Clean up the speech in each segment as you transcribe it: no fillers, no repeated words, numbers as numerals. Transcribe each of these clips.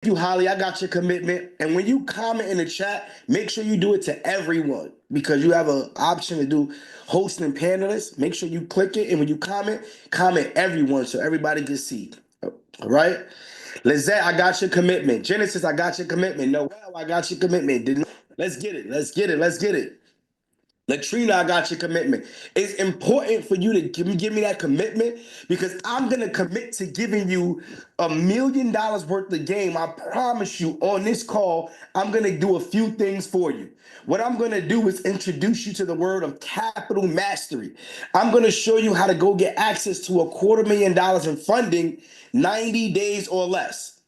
you, Holly. I got your commitment. And when you comment in the chat, make sure you do it to everyone because you have an option to do host and panelists. Make sure you click it. And when you comment, comment everyone so everybody can see. All right. Lizette, I got your commitment. Genesis, I got your commitment. Noel, I got your commitment. Let's get it. Let's get it. Let's get it. Latrina, I got your commitment. It's important for you to give me that commitment because I'm going to commit to giving you $1 million worth of game. I promise you on this call, I'm going to do a few things for you. What I'm going to do is introduce you to the word of capital mastery. I'm going to show you how to go get access to $250,000 in funding 90 days or less.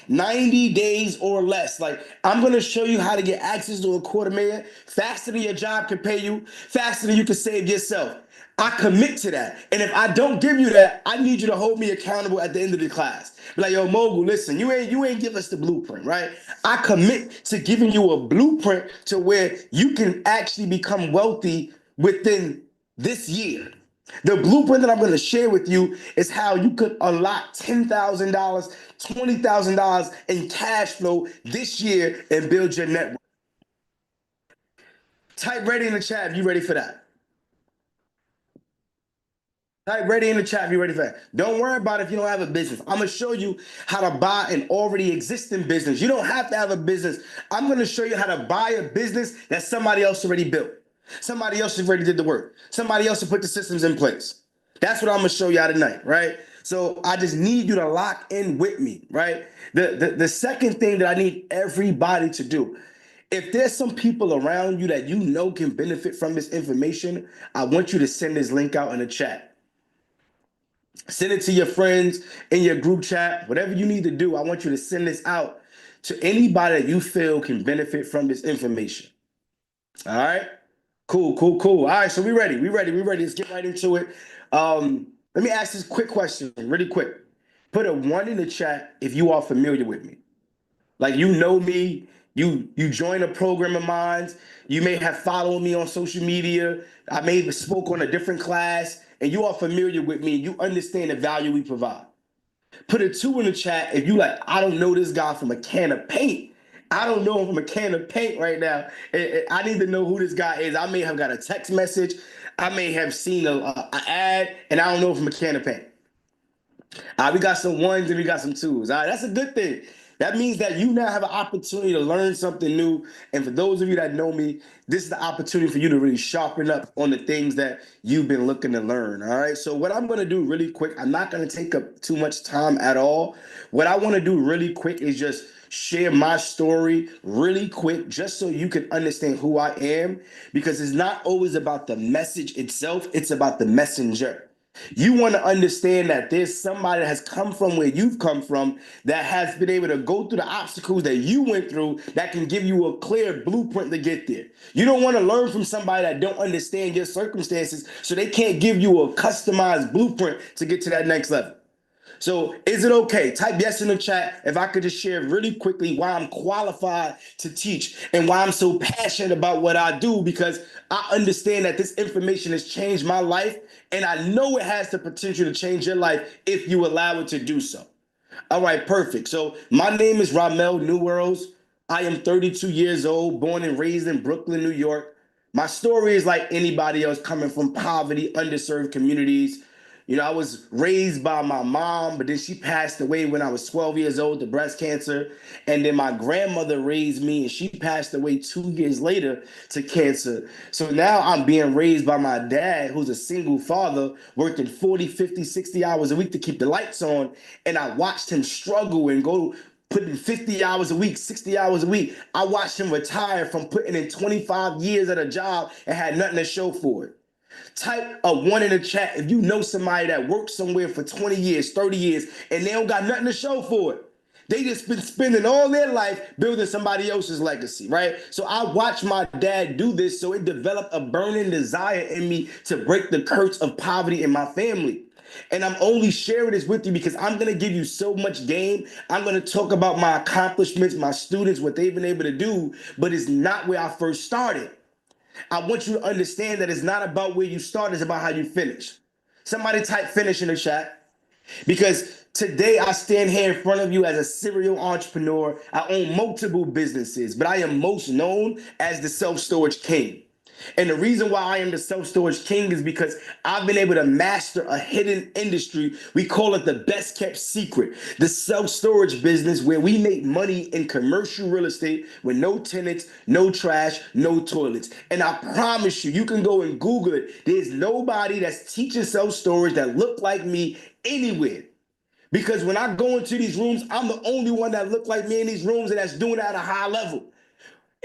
90 days or less. Like, I'm going to show you how to get access to $250,000 faster than your job can pay you, faster than you can save yourself. I commit to that. And if I don't give you that, I need you to hold me accountable at the end of the class. Be like, yo, Mogul, listen, you ain't give us the blueprint, right? I commit to giving you a blueprint to where you can actually become wealthy within this year. The blueprint that I'm going to share with you is how you could unlock $10,000, $20,000 in cash flow this year and build your network. Type ready in the chat if you're ready for that. Type ready in the chat if you're ready for that. Don't worry about it if you don't have a business. I'm going to show you how to buy an already existing business. You don't have to have a business. I'm going to show you how to buy a business that somebody else already built. Somebody else already did the work. Somebody else put the systems in place. That's what I'm going to show y'all tonight, right? So I just need you to lock in with me, right? The second thing that I need everybody to do, if there's some people around you that you know can benefit from this information, I want you to send this link out in the chat. Send it to your friends in your group chat, whatever you need to do. I want you to send this out to anybody that you feel can benefit from this information. All right? Cool, cool, cool. All right, so we ready. We ready. We ready. Let's get right into it. Let me ask this quick question, really quick. Put a 1 in the chat if you are familiar with me. Like, you know me, you join a program of mine, you may have followed me on social media, I may have spoke on a different class, and you are familiar with me, you understand the value we provide. Put a 2 in the chat if you like, I don't know this guy from a can of paint. I don't know him from a can of paint right now. I need to know who this guy is. I may have got a text message. I may have seen a ad, and I don't know him from a can of paint. We got some 1s and we got some 2s. All right, that's a good thing. That means that you now have an opportunity to learn something new. And for those of you that know me, this is the opportunity for you to really sharpen up on the things that you've been looking to learn. All right. So what I'm going to do really quick, I'm not going to take up too much time at all. What I want to do really quick is just share my story really quick, just so you can understand who I am, because it's not always about the message itself. It's about the messenger. You want to understand that there's somebody that has come from where you've come from that has been able to go through the obstacles that you went through that can give you a clear blueprint to get there. You don't want to learn from somebody that don't understand your circumstances so they can't give you a customized blueprint to get to that next level. So is it okay? Type yes in the chat if I could just share really quickly why I'm qualified to teach and why I'm so passionate about what I do, because I understand that this information has changed my life and I know it has the potential to change your life if you allow it to do so. All right, perfect. So my name is Ramel Newworlds. I am 32 years old, born and raised in Brooklyn, New York. My story is like anybody else coming from poverty, underserved communities. You know, I was raised by my mom, but then she passed away when I was 12 years old to breast cancer. And then my grandmother raised me, and she passed away 2 years later to cancer. So now I'm being raised by my dad, who's a single father, working 40, 50, 60 hours a week to keep the lights on. And I watched him struggle and go putting 50 hours a week, 60 hours a week. I watched him retire from putting in 25 years at a job and had nothing to show for it. Type a 1 in the chat if you know somebody that worked somewhere for 20 years, 30 years, and they don't got nothing to show for it. They just been spending all their life building somebody else's legacy, right? So I watched my dad do this, so it developed a burning desire in me to break the curse of poverty in my family. And I'm only sharing this with you because I'm going to give you so much game. I'm going to talk about my accomplishments, my students, what they've been able to do, but it's not where I first started. I want you to understand that it's not about where you start, it's about how you finish. Somebody type finish in the chat, because Today, I stand here in front of you as a serial entrepreneur. I own multiple businesses, but I am most known as the self-storage king. And the reason why I am the self-storage king is because I've been able to master a hidden industry. We call it the best kept secret, the self-storage business, where we make money in commercial real estate with no tenants, no trash, no toilets. And I promise you, you can go and Google it. There's nobody that's teaching self-storage that look like me anywhere. Because when I go into these rooms, I'm the only one that look like me in these rooms and that's doing it at a high level.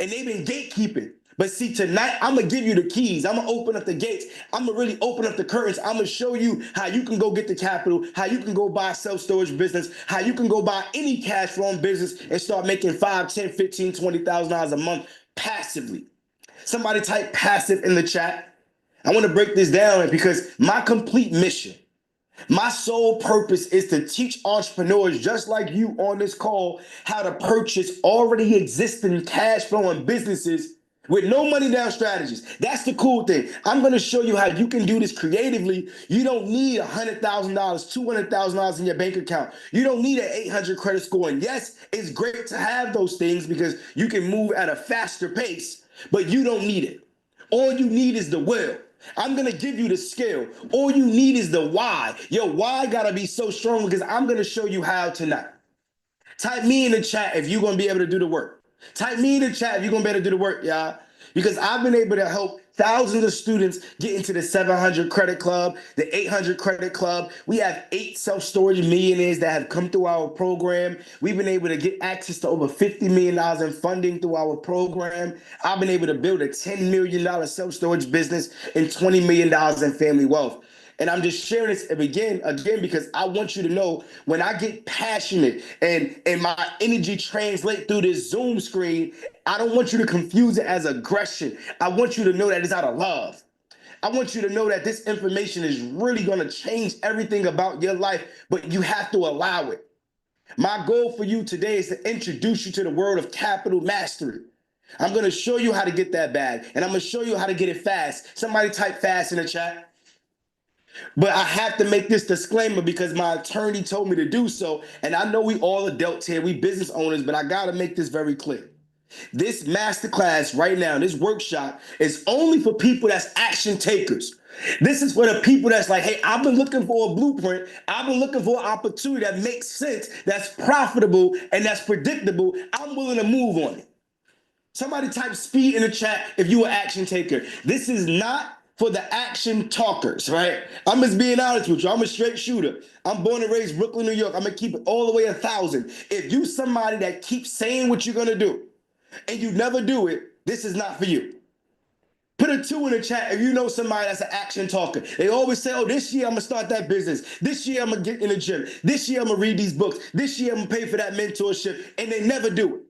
And they've been gatekeeping. But see, tonight, I'm going to give you the keys. I'm going to open up the gates. I'm going to really open up the curtains. I'm going to show you how you can go get the capital, how you can go buy a self-storage business, how you can go buy any cash flowing business and start making $5, 10, 15, $20,000 a month passively. Somebody type passive in the chat. I want to break this down because my complete mission, my sole purpose is to teach entrepreneurs just like you on this call how to purchase already existing cash flowing businesses with no money down strategies. That's the cool thing. I'm going to show you how you can do this creatively. You don't need $100,000, $200,000 in your bank account. You don't need an 800 credit score. And yes, it's great to have those things because you can move at a faster pace, but you don't need it. All you need is the will. I'm going to give you the skill. All you need is the why. Your why got to be so strong because I'm going to show you how tonight. Type me in the chat if you're going to be able to do the work. Type me in the chat if you're going to be able to do the work, y'all. Because I've been able to help thousands of students get into the 700 credit club, the 800 credit club. We have 8 self-storage millionaires that have come through our program. We've been able to get access to over $50 million in funding through our program. I've been able to build a $10 million self-storage business and $20 million in family wealth. And I'm just sharing this again, because I want you to know when I get passionate and my energy translates through this Zoom screen, I don't want you to confuse it as aggression. I want you to know that it's out of love. I want you to know that this information is really going to change everything about your life, but you have to allow it. My goal for you today is to introduce you to the world of capital mastery. I'm going to show you how to get that bag, and I'm going to show you how to get it fast. Somebody type fast in the chat. But I have to make this disclaimer because my attorney told me to do so. And I know we all adults here, we business owners, but I got to make this very clear. This masterclass right now, this workshop is only for people that's action takers. This is for the people that's like, hey, I've been looking for a blueprint. I've been looking for an opportunity that makes sense, that's profitable, and that's predictable. I'm willing to move on it. Somebody type speed in the chat if you're an action taker. This is not for the action talkers, right? I'm just being honest with you. I'm a straight shooter. I'm born and raised Brooklyn, New York. I'm gonna keep it all the way 1,000. If you somebody that keeps saying what you're gonna do and you never do it, this is not for you. Put a 2 in the chat if you know somebody that's an action talker. They always say, oh, this year I'm gonna start that business. This year I'm gonna get in the gym. This year I'm gonna read these books. This year I'm gonna pay for that mentorship, and they never do it.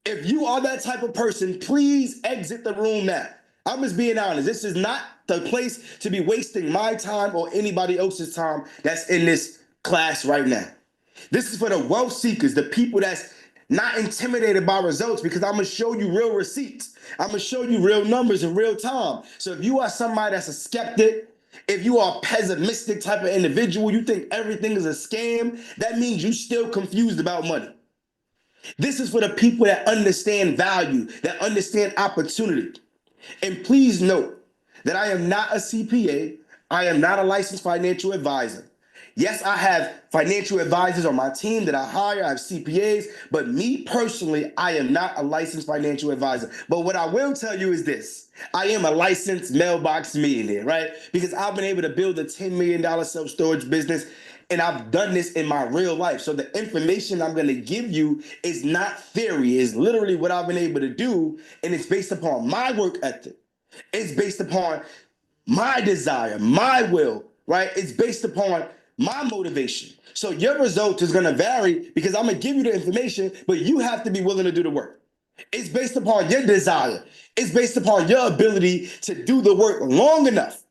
If you are that type of person, please exit the room now. I'm just being honest. This is not the place to be wasting my time or anybody else's time that's in this class right now. This is for the wealth seekers, the people that's not intimidated by results, because I'm going to show you real receipts. I'm going to show you real numbers in real time. So if you are somebody that's a skeptic, if you are a pessimistic type of individual, you think everything is a scam, that means you're still confused about money. This is for the people that understand value, that understand opportunity. And please note that I am not a CPA. I am not a licensed financial advisor. Yes, I have financial advisors on my team that I hire. I have CPAs, but me personally, I am not a licensed financial advisor. But what I will tell you is this. I am a licensed mailbox millionaire, right? Because I've been able to build a $10 million self-storage business, and I've done this in my real life. So the information I'm going to give you is not theory. It's literally what I've been able to do, and it's based upon my work ethic. It's based upon my desire, my will, right? It's based upon my motivation. So your result is going to vary because I'm going to give you the information, but you have to be willing to do the work. It's based upon your desire. It's based upon your ability to do the work long enough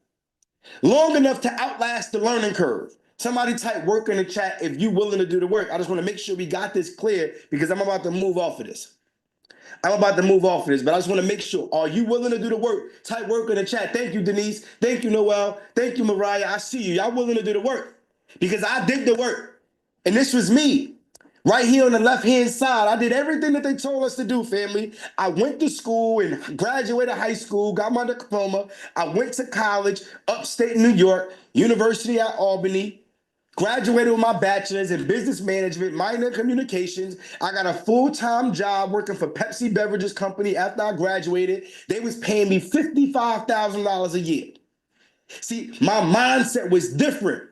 to outlast the learning curve. Somebody type work in the chat if you're willing to do the work. I just want to make sure we got this clear because I'm about to move off of this. But I just want to make sure. Are you willing to do the work? Type work in the chat. Thank you, Denise. Thank you, Noel. Thank you, Mariah. I see you. Y'all willing to do the work because I did the work. And this was me. Right here on the left-hand side, I did everything that they told us to do, family. I went to school and graduated high school, got my diploma. I went to college, upstate New York, University at Albany, graduated with my bachelor's in business management, minor in communications. I got a full-time job working for Pepsi Beverages Company after I graduated. They was paying me $55,000 a year. See, my mindset was different.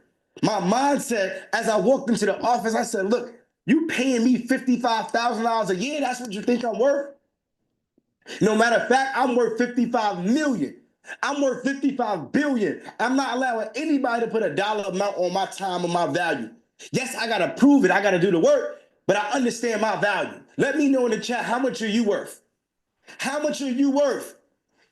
My mindset, as I walked into the office, I said, look, you paying me $55,000 a year? That's what you think I'm worth? No matter of fact, I'm worth 55 million. I'm worth 55 billion. I'm not allowing anybody to put a dollar amount on my time or my value. Yes, I gotta prove it, I gotta do the work, but I understand my value. Let me know in the chat, how much are you worth? How much are you worth?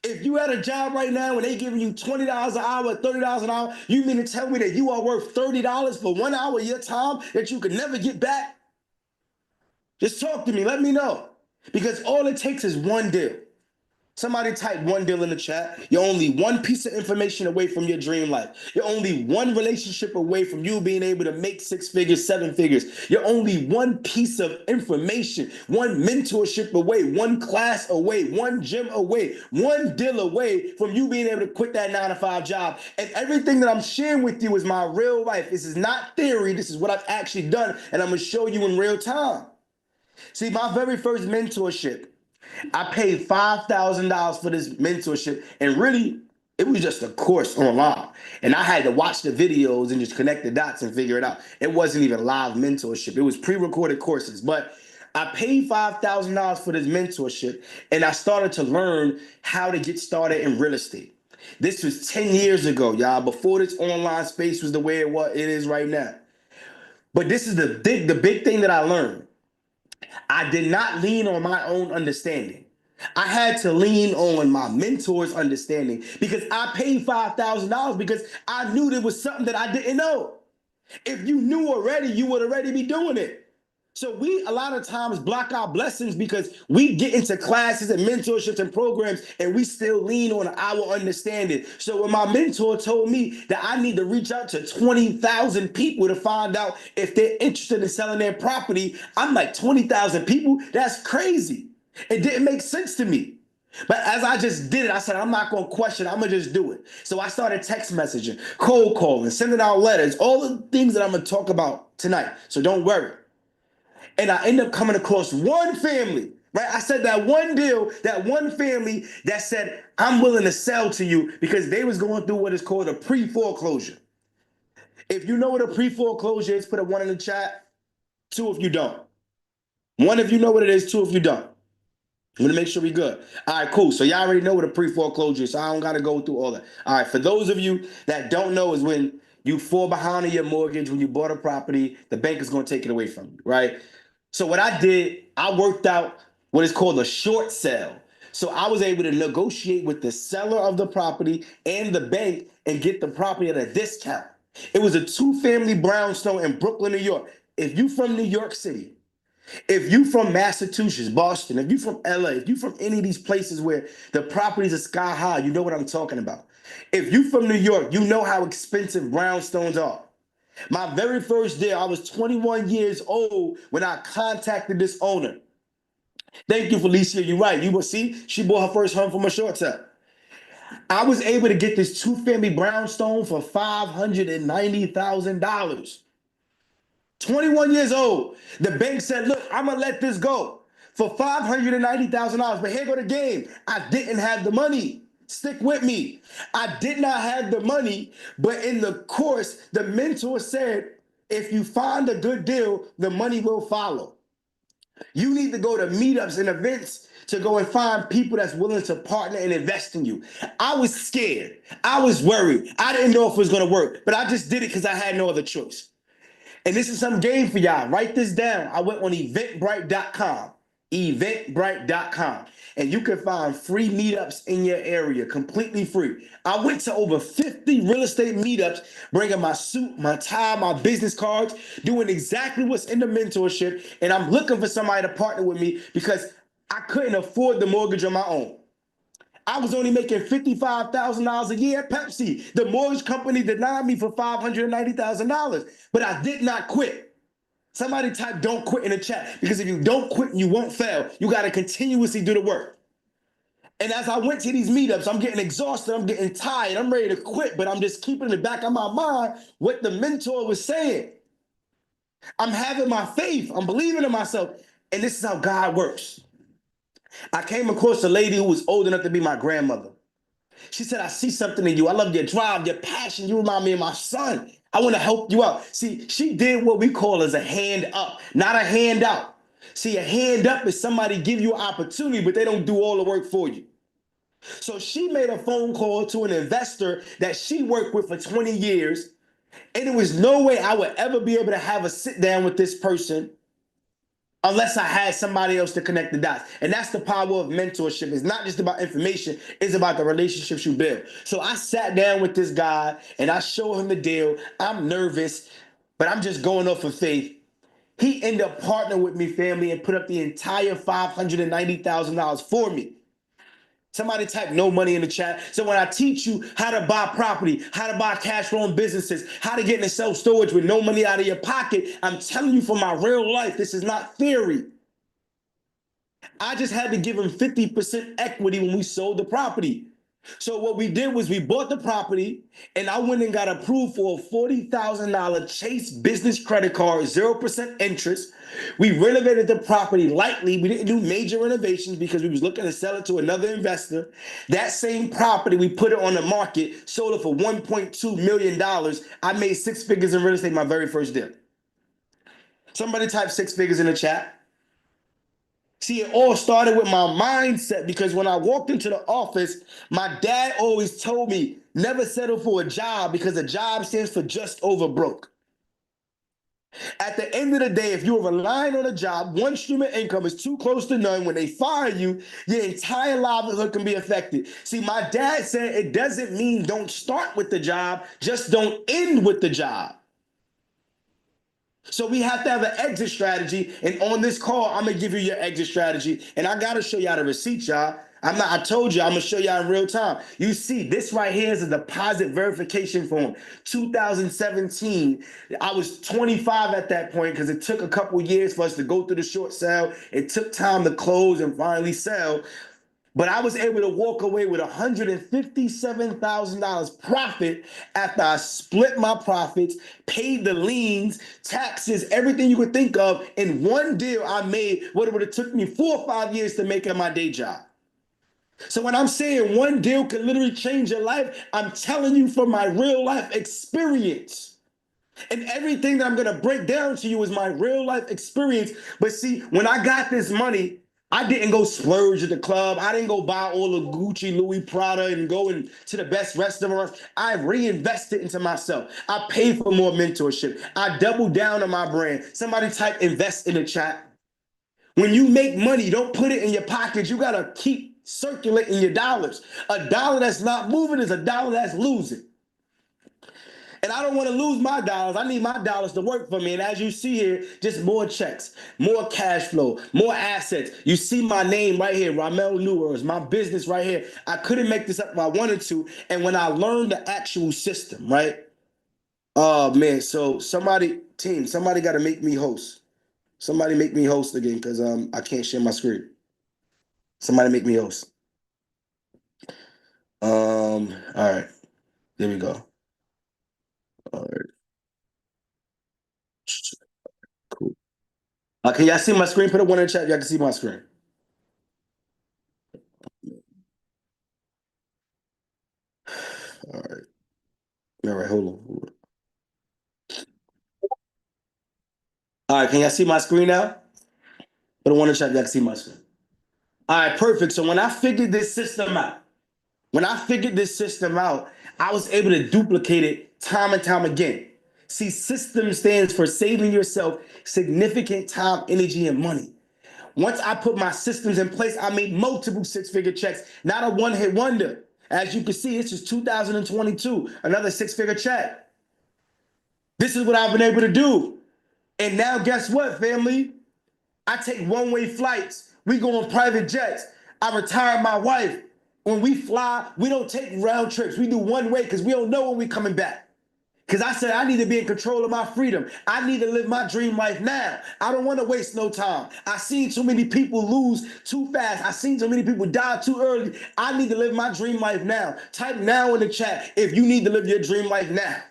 If you had a job right now and they giving you $20 an hour, $30 an hour, you mean to tell me that you are worth $30 for 1 hour of your time that you could never get back? Just talk to me, let me know. Because all it takes is one deal. Somebody type one deal in the chat. You're only one piece of information away from your dream life. You're only one relationship away from you being able to make 6 figures, 7 figures. You're only one piece of information, one mentorship away, one class away, one gym away, one deal away from you being able to quit that 9-to-5 job. And everything that I'm sharing with you is my real life. This is not theory. This is what I've actually done, and I'm going to show you in real time. See, my very first mentorship, I paid $5,000 for this mentorship, and really, it was just a course online. And I had to watch the videos and just connect the dots and figure it out. It wasn't even live mentorship. It was pre-recorded courses. But I paid $5,000 for this mentorship, and I started to learn how to get started in real estate. This was 10 years ago, y'all, before this online space was the way it is right now. But this is the big thing that I learned. I did not lean on my own understanding. I had to lean on my mentor's understanding because I paid $5,000 because I knew there was something that I didn't know. If you knew already, you would already be doing it. So we a lot of times block our blessings because we get into classes and mentorships and programs and we still lean on our understanding. So when my mentor told me that I need to reach out to 20,000 people to find out if they're interested in selling their property, I'm like, 20,000 people? That's crazy. It didn't make sense to me. But as I just did it, I said, I'm not going to question, I'm going to just do it. So I started text messaging, cold calling, sending out letters, all the things that I'm going to talk about tonight. So don't worry. And I end up coming across one family, right? I said that one deal, that one family that said, I'm willing to sell to you because they was going through what is called a pre-foreclosure. If you know what a pre-foreclosure is, put a 1 in the chat. 2 if you don't. 1 if you know what it is, 2 if you don't. I'm gonna make sure we good. All right, cool. So y'all already know what a pre-foreclosure is, so I don't gotta go through all that. All right, for those of you that don't know, is when you fall behind on your mortgage, when you bought a property, the bank is gonna take it away from you, right? So what I did, I worked out what is called a short sale. So I was able to negotiate with the seller of the property and the bank and get the property at a discount. It was a 2-family brownstone in Brooklyn, New York. If you from New York City, if you from Massachusetts, Boston, if you from LA, if you from any of these places where the properties are sky high, you know what I'm talking about. If you from New York, you know how expensive brownstones are. My very first day, I was 21 years old when I contacted this owner. Thank you, Felicia. You're right. You will see, she bought her first home from a short sale. I was able to get this 2-family brownstone for $590,000. 21 years old. The bank said, look, I'm going to let this go for $590,000. But here go the game. I didn't have the money. Stick with me. I did not have the money, but in the course, the mentor said, if you find a good deal, the money will follow. You need to go to meetups and events to go and find people that's willing to partner and invest in you. I was scared. I was worried. I didn't know if it was going to work, but I just did it because I had no other choice. And this is some game for y'all. Write this down. I went on eventbrite.com, eventbrite.com, and you can find free meetups in your area, completely free. I went to over 50 real estate meetups, bringing my suit, my tie, my business cards, doing exactly what's in the mentorship, and I'm looking for somebody to partner with me because I couldn't afford the mortgage on my own. I was only making $55,000 a year at Pepsi. The mortgage company denied me for $590,000, but I did not quit. Somebody type "don't quit" in the chat, because if you don't quit, you won't fail. You got to continuously do the work. And as I went to these meetups, I'm getting exhausted, I'm getting tired, I'm ready to quit, but I'm just keeping in the back of my mind what the mentor was saying. I'm having my faith, I'm believing in myself, and this is how God works. I came across a lady who was old enough to be my grandmother. She said, "I see something in you. I love your drive, your passion. You remind me of my son. I want to help you out." See, she did what we call as a hand up, not a hand out. See, a hand up is somebody give you an opportunity, but they don't do all the work for you. So she made a phone call to an investor that she worked with for 20 years, and there was no way I would ever be able to have a sit down with this person unless I had somebody else to connect the dots. And that's the power of mentorship. It's not just about information, it's about the relationships you build. So I sat down with this guy and I showed him the deal. I'm nervous, but I'm just going off of faith. He ended up partnering with me, family, and put up the entire $590,000 for me. Somebody type "no money" in the chat. So when I teach you how to buy property, how to buy cash flowing businesses, how to get into self-storage with no money out of your pocket, I'm telling you from my real life, this is not theory. I just had to give him 50% equity when we sold the property. So what we did was we bought the property, and I went and got approved for a $40,000 Chase business credit card, 0% interest. We renovated the property lightly. We didn't do major renovations because we was looking to sell it to another investor. That same property, we put it on the market, sold it for $1.2 million. I made 6 figures in real estate my very first deal. Somebody type 6 figures in the chat. See, it all started with my mindset, because when I walked into the office, my dad always told me, never settle for a job, because a job stands for just over broke. At the end of the day, if you're relying on a job, one stream of income is too close to none. When they fire you, your entire livelihood can be affected. See, my dad said it doesn't mean don't start with the job, just don't end with the job. So we have to have an exit strategy. And on this call, I'm gonna give you your exit strategy. And I gotta show y'all the receipt, y'all. I told you, I'm gonna show y'all in real time. You see, this right here is a deposit verification form. 2017. I was 25 at that point, because it took a couple years for us to go through the short sale. It took time to close and finally sell. But I was able to walk away with $157,000 profit after I split my profits, paid the liens, taxes, everything you could think of in one deal I made, what it would have took me 4 or 5 years to make at my day job. So when I'm saying one deal can literally change your life, I'm telling you from my real life experience. And everything that I'm gonna break down to you is my real life experience. But see, when I got this money, I didn't go splurge at the club. I didn't go buy all the Gucci, Louis, Prada, and go to the best restaurants. I reinvested into myself. I paid for more mentorship. I doubled down on my brand. Somebody type "invest" in the chat. When you make money, don't put it in your pockets. You gotta keep circulating your dollars. A dollar that's not moving is a dollar that's losing. And I don't want to lose my dollars. I need my dollars to work for me. And as you see here, just more checks, more cash flow, more assets. You see my name right here, Ramel Newers, my business right here. I couldn't make this up if I wanted to. And when I learned the actual system, right? Oh man, so somebody got to make me host. Somebody make me host again, because I can't share my screen. Somebody make me host. All right, there we go. All right, cool. Can y'all see my screen? Put a 1 in the chat if y'all can see my screen. All right. All right, hold on. All right, can y'all see my screen now? Put a 1 in the chat if y'all can see my screen. All right, perfect. So when I figured this system out, I was able to duplicate it time and time again. See, system stands for saving yourself significant time, energy, and money. Once I put my systems in place, I made multiple 6-figure checks, not a one-hit wonder. As you can see, this is 2022, another 6-figure check. This is what I've been able to do. And now guess what, family? I take one-way flights. We go on private jets. I retired my wife. When we fly, we don't take round trips. We do one way because we don't know when we're coming back. Because I said I need to be in control of my freedom. I need to live my dream life now. I don't want to waste no time. I seen too many people lose too fast. I seen too many people die too early. I need to live my dream life now. Type now in the chat if you need to live your dream life now.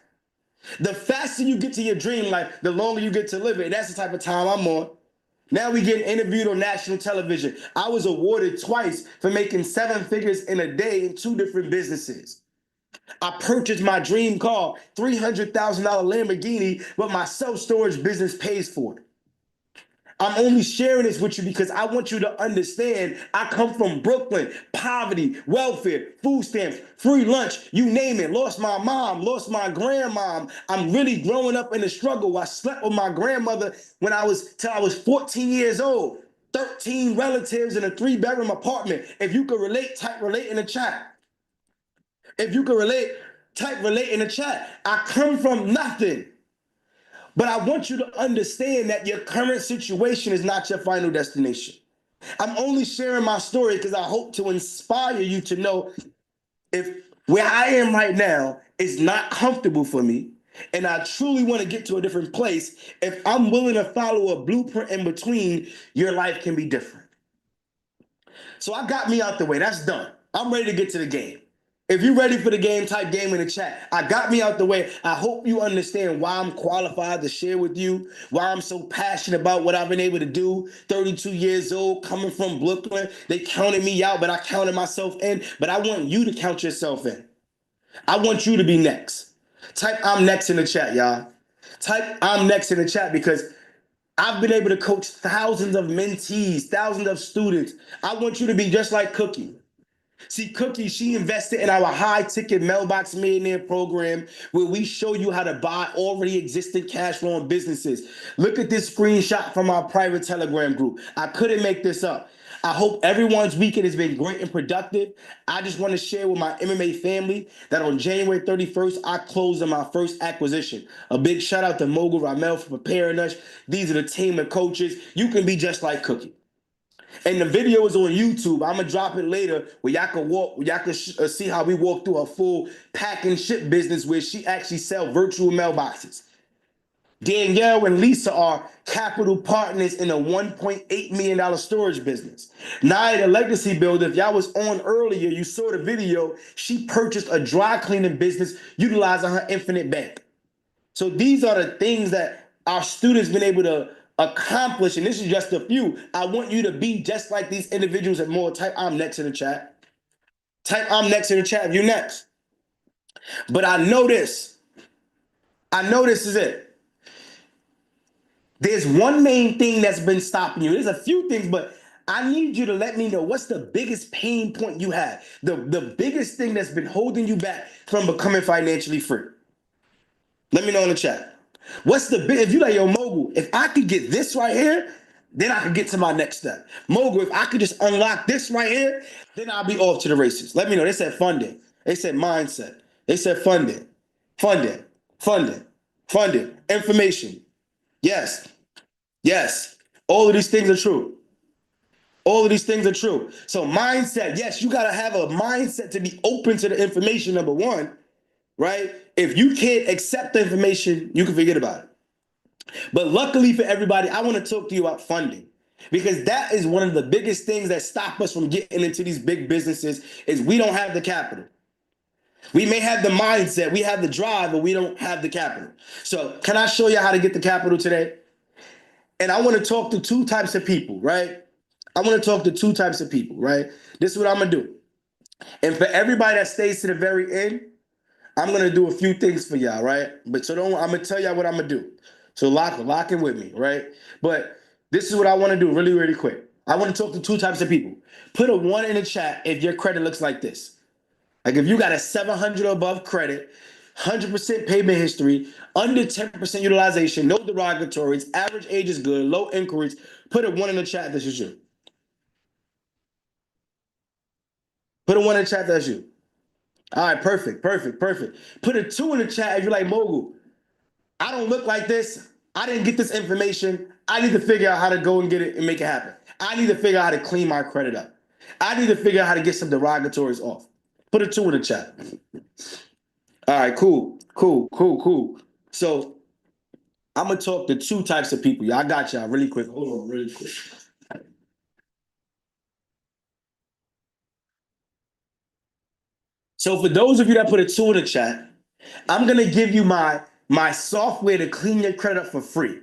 The faster you get to your dream life, the longer you get to live it. That's the type of time I'm on. Now we get interviewed on national television. I was awarded twice for making 7 figures in a day in 2 different businesses. I purchased my dream car, $300,000 Lamborghini, but my self-storage business pays for it. I'm only sharing this with you because I want you to understand I come from Brooklyn, poverty, welfare, food stamps, free lunch, you name it. Lost my mom, lost my grandmom. I'm really growing up in the struggle. I slept with my grandmother till I was 14 years old. 13 relatives in a 3-bedroom apartment. If you could relate, type relate in the chat. If you can relate, type relate in the chat. I come from nothing. But I want you to understand that your current situation is not your final destination. I'm only sharing my story because I hope to inspire you to know if where I am right now is not comfortable for me and I truly want to get to a different place, if I'm willing to follow a blueprint in between, your life can be different. So I got me out the way. That's done. I'm ready to get to the game. If you're ready for the game, type game in the chat. I got me out the way. I hope you understand why I'm qualified to share with you, why I'm so passionate about what I've been able to do. 32 years old, coming from Brooklyn. They counted me out, but I counted myself in. But I want you to count yourself in. I want you to be next. Type I'm next in the chat, y'all. Type I'm next in the chat because I've been able to coach thousands of mentees, thousands of students. I want you to be just like Cookie. See, Cookie, she invested in our high-ticket mailbox millionaire program where we show you how to buy already existing cash flowing businesses. Look at this screenshot from our private Telegram group. I couldn't make this up. I hope everyone's weekend has been great and productive. I just want to share with my MMA family that on January 31st, I closed on my first acquisition. A big shout out to Mogul Ramel for preparing us. These are the team of coaches. You can be just like Cookie. And the video is on YouTube. I'm gonna drop it later where y'all can see how we walk through a full pack and ship business where she actually sell virtual mailboxes. Danielle and Lisa are capital partners in a $1.8 million storage business. Nia, the legacy builder, if y'all was on earlier, you saw the video, she purchased a dry cleaning business utilizing her infinite bank. So these are the things that our students been able to accomplish, and this is just a few. I want you to be just like these individuals and more. Type I'm next in the chat. Type I'm next in the chat if you're next. But I know this. I know this is it. There's one main thing that's been stopping you. There's a few things, but I need you to let me know what's the biggest pain point you have. The biggest thing that's been holding you back from becoming financially free. Let me know in the chat. What's the big, if you like, yo, Mogul, if I could get this right here, then I could get to my next step. Mogul, if I could just unlock this right here, then I'll be off to the races. Let me know. They said funding. They said mindset. They said funding. Funding. Funding. Funding. Information. Yes. Yes. All of these things are true. All of these things are true. So mindset, yes, you got to have a mindset to be open to the information, number one, right? If you can't accept the information, you can forget about it. But luckily for everybody, I want to talk to you about funding because that is one of the biggest things that stop us from getting into these big businesses is we don't have the capital. We may have the mindset, we have the drive, but we don't have the capital. So can I show you how to get the capital today? And I want to talk to 2 types of people, right? I want to talk to 2 types of people, right? This is what I'm going to do. And for everybody that stays to the very end, I'm gonna do a few things for y'all, right? But so don't I'm gonna tell y'all what I'm gonna do. So lock in with me, right? But this is what I want to do really, really quick. I want to talk to 2 types of people. Put a 1 in the chat if your credit looks like this. Like if you got a 700 or above credit, 100% payment history, under 10% utilization, no derogatories, average age is good, low inquiries. Put a 1 in the chat. This is you. Put a 1 in the chat. That's you. All right, perfect. Put a 2 in the chat if you're like Mogul. I don't look like this. I didn't get this information. I need to figure out how to go and get it and make it happen. I need to figure out how to clean my credit up. I need to figure out how to get some derogatories off. Put a 2 in the chat. All right, cool, cool, cool, cool. So I'm gonna talk to two types of people. Y'all got y'all really quick. Hold on, really quick. So for those of you that put a two in the chat, I'm gonna give you my software to clean your credit up for free.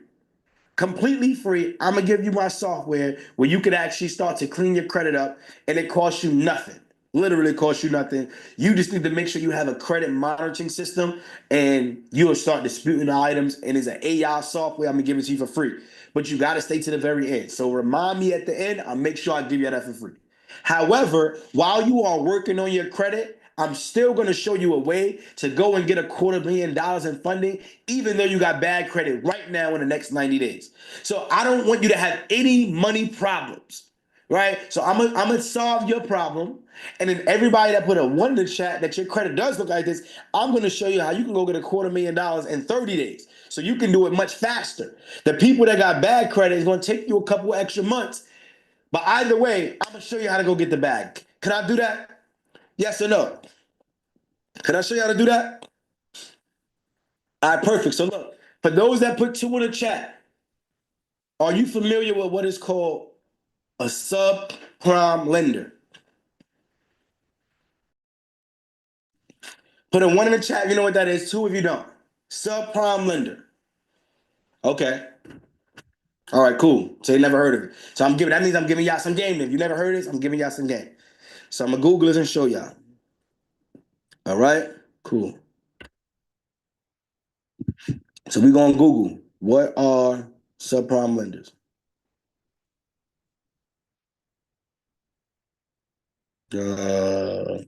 Completely free. I'm gonna give you my software where you could actually start to clean your credit up and it costs you nothing. Literally costs you nothing. You just need to make sure you have a credit monitoring system and you'll start disputing the items. And it's an AI software. I'm gonna give it to you for free. But you gotta stay to the very end. So remind me at the end, I'll make sure I give you that for free. However, while you are working on your credit, I'm still going to show you a way to go and get $250,000 in funding, even though you got bad credit right now in the next 90 days. So I don't want you to have any money problems, right? So I'm gonna solve your problem. And then everybody that put a one in the chat that your credit does look like this, I'm going to show you how you can go get $250,000 in 30 days. So you can do it much faster. The people that got bad credit is going to take you a couple extra months. But either way, I'm gonna show you how to go get the bag. Can I do that? Yes or no? Can I show you how to do that? All right, perfect. So look, for those that put two in the chat, are you familiar with what is called a subprime lender? Put a one in the chat if you know what that is. Two if you don't. Subprime lender. Okay. All right, cool. So you never heard of it. So that means I'm giving y'all some game. If you never heard of this, I'm giving y'all some game. So I'm gonna Google this and show y'all. All right, cool. So we're gonna Google what are subprime lenders. There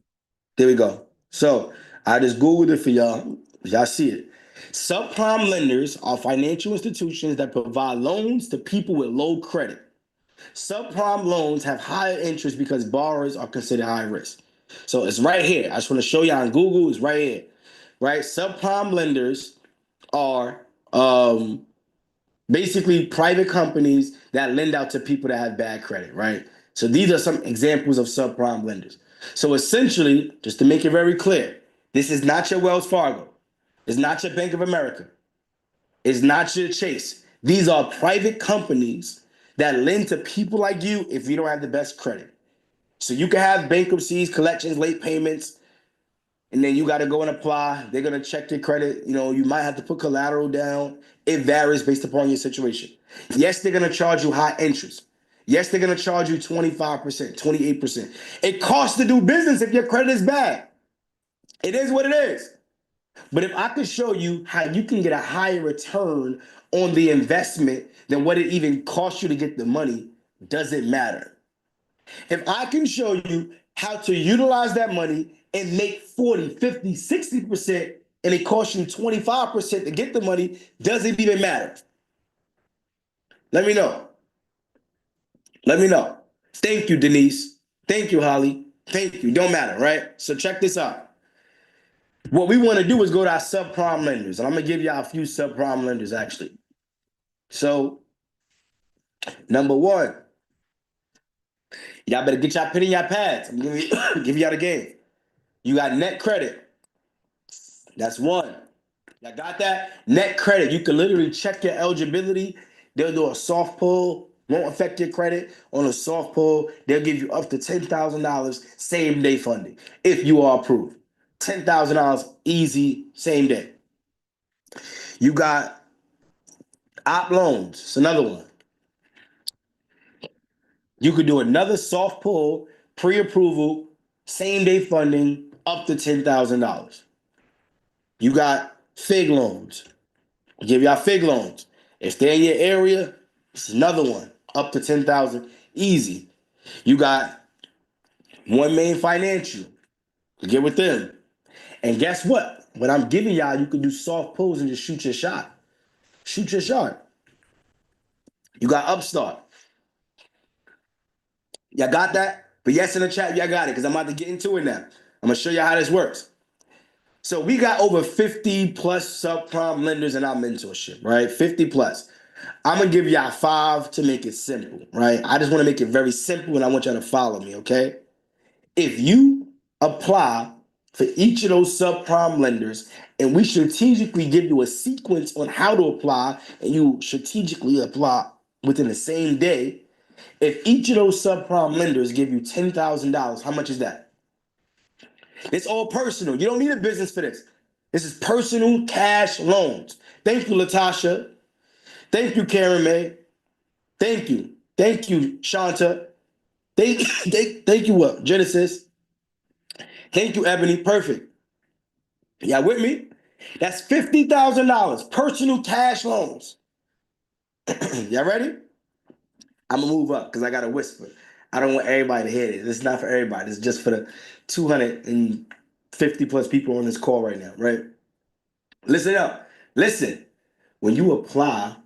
we go. So I just Googled it for y'all. Y'all see it. Subprime lenders are financial institutions that provide loans to people with low credit. Subprime loans have higher interest because borrowers are considered high risk. So it's right here. I just want to show y'all on Google. It's right here. Right? Subprime lenders are basically private companies that lend out to people that have bad credit, right? So these are some examples of subprime lenders. So essentially, just to make it very clear, this is not your Wells Fargo. It's not your Bank of America. It's not your Chase. These are private companies that lend to people like you if you don't have the best credit. So you can have bankruptcies, collections, late payments, and then you got to go and apply. They're going to check your credit. You might have to put collateral down. It varies based upon your situation. Yes, they're going to charge you high interest. Yes, they're going to charge you 25%, 28%. It costs to do business if your credit is bad. It is what it is. But if I could show you how you can get a higher return on the investment than what it even costs you to get the money, doesn't matter. If I can show you how to utilize that money and make 40, 50, 60%, and it costs you 25% to get the money, doesn't even matter. Let me know. Let me know. Thank you, Denise. Thank you, Holly. Thank you. Don't matter, right? So check this out. What we want to do is go to our subprime lenders, and I'm gonna give y'all a few subprime lenders actually. So, number one, y'all better get y'all pen in y'all pads. I'm giving give y'all the game. You got net credit. That's one. Y'all got that? Net credit. You can literally check your eligibility. They'll do a soft pull, won't affect your credit. On a soft pull, they'll give you up to $10,000 same day funding if you are approved. $10,000 easy, same day. You got op loans. It's another one. You could do another soft pull, pre-approval, same day funding, up to $10,000. You got FIG loans. Give y'all FIG loans. If they're in your area, it's another one, up to 10,000, easy. You got One Main Financial. Get with them. And guess what? When I'm giving y'all, you can do soft pulls and just shoot your shot. Shoot your shot. You got Upstart. Y'all got that? But yes, in the chat, y'all got it because I'm about to get into it now. I'm gonna show you how this works. So we got over 50 plus subprime lenders in our mentorship, right? 50 plus. I'm gonna give y'all five to make it simple, right? I just want to make it very simple and I want y'all to follow me, okay? If you apply for each of those subprime lenders, and we strategically give you a sequence on how to apply, and you strategically apply within the same day. If each of those subprime lenders give you $10,000, how much is that? It's all personal. You don't need a business for this. This is personal cash loans. Thank you, Latasha. Thank you, Karen May. Thank you. Thank you, Shanta. Thank you, what? Genesis. Thank you, Ebony. Perfect. Y'all with me? That's $50,000 personal cash loans. Y'all ready? I'm gonna move up because I gotta whisper. I don't want everybody to hear this. It's not for everybody. It's just for the 250 plus people on this call right now, right? Listen up. Listen. When you apply